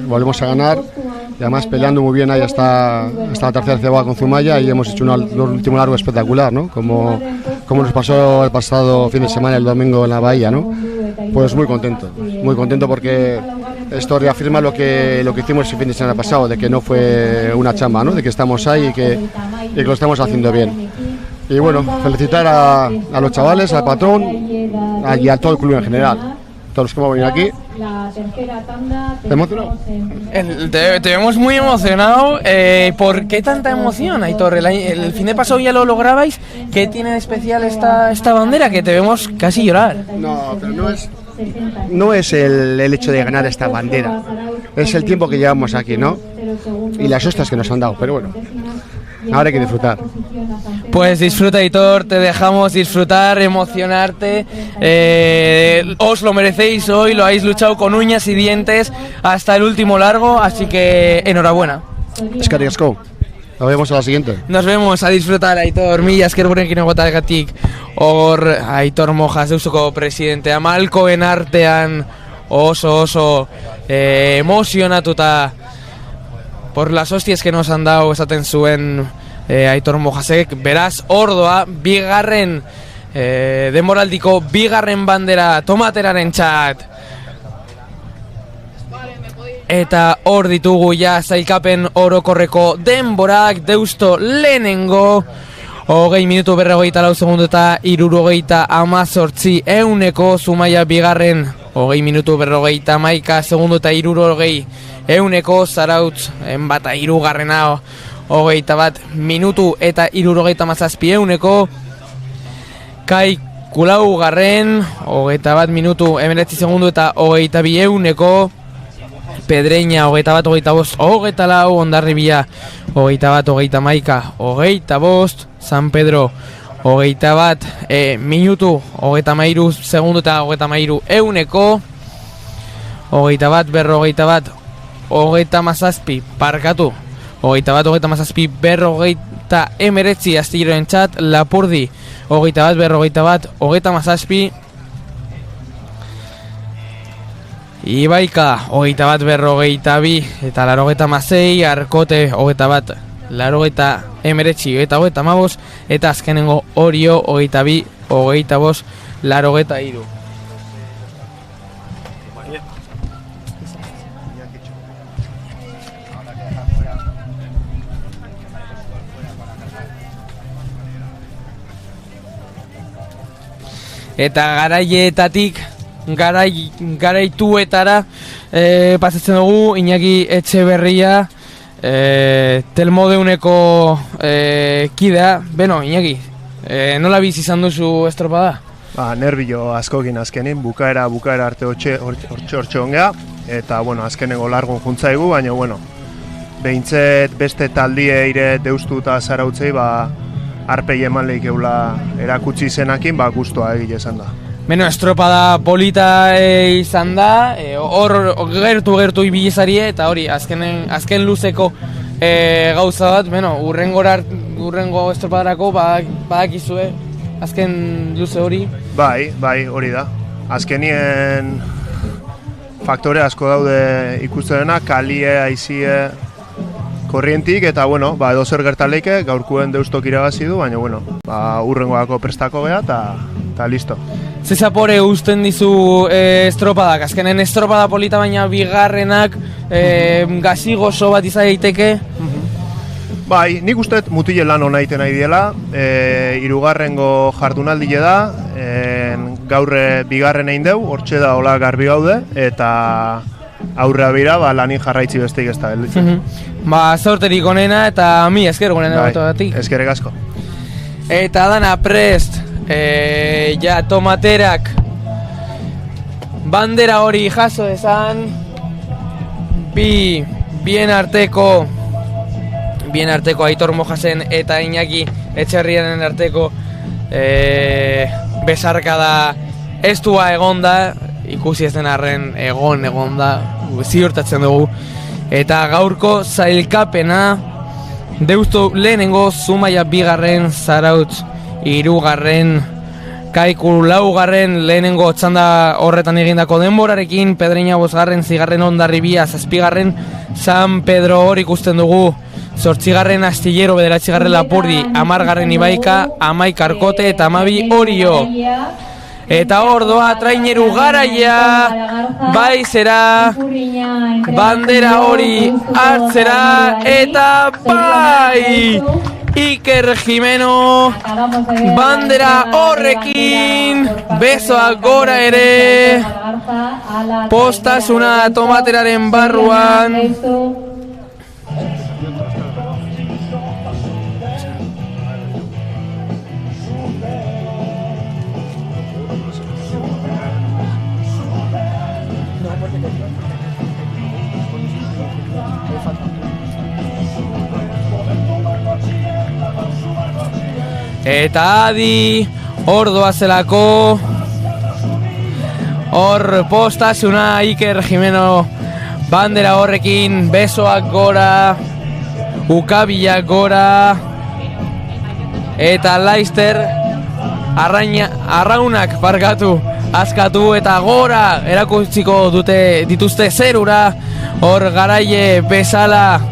volvemos a ganar y además peleando muy bien ahí hasta la tercera cebada con Zumaya y hemos hecho un último largo espectacular, ¿no? Como nos pasó el pasado fin de semana, el domingo en la bahía, ¿no? Pues muy contento porque esto reafirma lo que hicimos el fin de semana pasado, de que no fue una chamba, ¿no? De que estamos ahí y que lo estamos haciendo bien. Y bueno, felicitar a los chavales, al patrón y a todo el club en general. Todos los que hemos venido aquí. ¿Te emocionado? Te vemos muy emocionado. ¿Por qué tanta emoción, Aitor? El fin de pasado ya lo lograbais. ¿Qué tiene de especial esta bandera? Que te vemos casi llorar. No, pero no es el hecho de ganar esta bandera. Es el tiempo que llevamos aquí, ¿no? Y las hostias que nos han dado, pero bueno. Ahora hay que disfrutar. Pues disfruta, Aitor, te dejamos disfrutar, emocionarte. Os lo merecéis hoy, lo habéis luchado con uñas y dientes hasta el último largo, así que enhorabuena. Eskerrik asko. Nos vemos a la siguiente. Nos vemos, a disfrutar, Aitor. Mila esker gurekin egotaragatik. Hor Aitor Mojas, Deustoko presidente, amalkoen artean oso emozionatuta por las hostias que nos han dado, esaten zuen Aitor Mojasek. Beraz, ordoa, bigarren denboraldiko bigarren bandera Tomateraren txat. Eta hor ditugu ja zailkapen orokorreko denborak. Deusto lehenengo 20 minutu 44 segundu eta 78 euneko. Zumaia bigarren 20 minutu 51 segundu eta 60 euneko. Zarautz bata hirugarrena 21 minutu eta 77 euneko. Kaiku laugarren 21 minutu 19 segundu eta 22 euneko. Pedreña 21-25, 24, Hondarribia 21-31, 25, San Pedro 21 minutu, 33 segundu eta 33 euneko, 21-41, 37, parkatu, 21-37, 49 Astilleroen txat, Lapurdi 21-41, 37, Ibaika 21-42 eta 86, Arkote 21, 89 eta 55, eta azkenengo Orio 22, 25, 83. Eta garaietatik garaituetara pasatzen dugu. Iñaki Etxeberria, Telmodeuneko kidea. Beno, Iñaki, nola bizi izan duzu estropada? Nerbio askokin azkenin, bukaera arte hortxe ongea, eta bueno, azkenengo largun juntzaigu, baina bueno, behintzet beste taldie ire deustu eta zarautzei, arpei eman lehik eula erakutsi zenakin, guztua egile izan da. Beno, estropada polita izan da, hor gertu ibilizarie, eta hori, azken luzeko gauza bat, beno, urrengo estropadarako badakizue, azken luze hori. Bai, hori da. Azkenien faktore asko daude ikustenena, kalie, aizie, korrientik, eta bueno, edo zer gertaleike, gaurkuen deustok irabazi du, baina bueno, urrengoako prestako geha, eta listo. Ze zapore uzten dizu estropadak? Azkenen estropada polita, baina bigarrenak gazi gozo bat izan daiteke? Bai, nik usteet mutile lan hona iten nahi diela, hirugarrengo jardunaldile da, gaurre bigarren egin deu, hortxe da hola garbi gaude, eta aurrea bira, lanin jarraitzi besteik ez da gelditzen. Zorterik onena eta mi esker gonena batogatik. Eskerrik asko. Eta dana prest, tomaterak bandera hori jaso esan, bien arteko Aitor Mojasen eta Iñaki Etxerriaren arteko besarkada estua egonda, ikusi ez den arren egonda, ziurtatzen dugu. Eta gaurko zailkapena Deusto lehenengo, Zumaia bigarren, Zarautz hirugarren, Kaiku laugarren, lehenengo txanda horretan egindako denborarekin, Pedreña bosgarren, zigarren Hondarribia zazpigarren, San Pedro hor ikusten dugu, zortzigarren Astillero, bederatzigarren Lapurdi, amargarren Ibaika, amaik Arkote eta amabi Orio. Eta hor doa traineru garaia, bai zera, bandera hori hartzera, eta bai! Iker Jimeno, bandera horrekin, besoak gora ere, postasuna tomateraren barruan. Eta adi, hor doazelako, hor postasuna Iker Jimeno, bandera horrekin, besoak gora, ukabilak gora, eta Laister arraunak parkatu, askatu eta gora erakutsiko dituzte zerura, hor garaie bezala.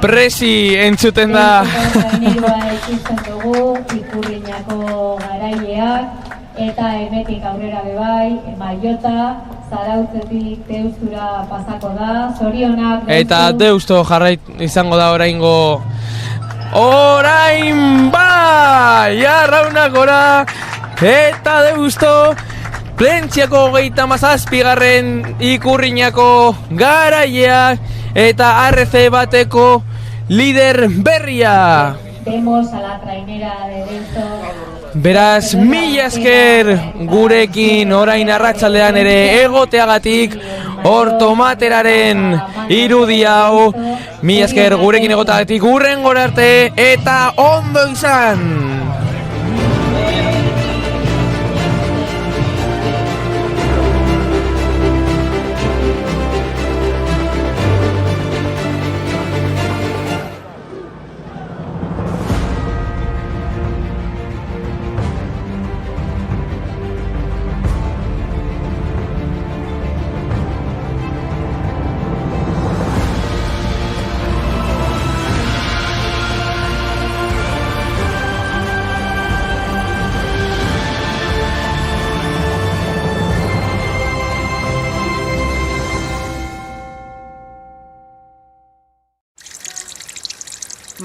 Presi entzuten da. Ikusten dugu, Ikurriñako garaileak, eta emetik aurrera bebai, Maiota, Zarautzetik Deustura pasako da, zorionak. Eta Deusto jarrait izango da orain bai, arraunak gora, eta Deusto, Plentziako 37garren Ikurriñako garaileak, eta RC bateko lider berria. Vemos a la trainera de Deusto. Beraz, mila esker gurekin orain arratsaldean ere egoteagatik, hor tomateraren irudi hau, mila esker gurekin egoteagatik, hurrengora arte eta ondo izan!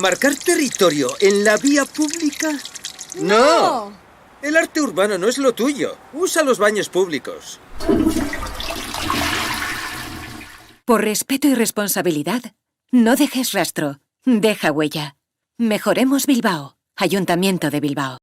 ¿Marcar territorio en la vía pública? ¡No! El arte urbano no es lo tuyo. Usa los baños públicos. Por respeto y responsabilidad, no dejes rastro. Deja huella. Mejoremos Bilbao. Ayuntamiento de Bilbao.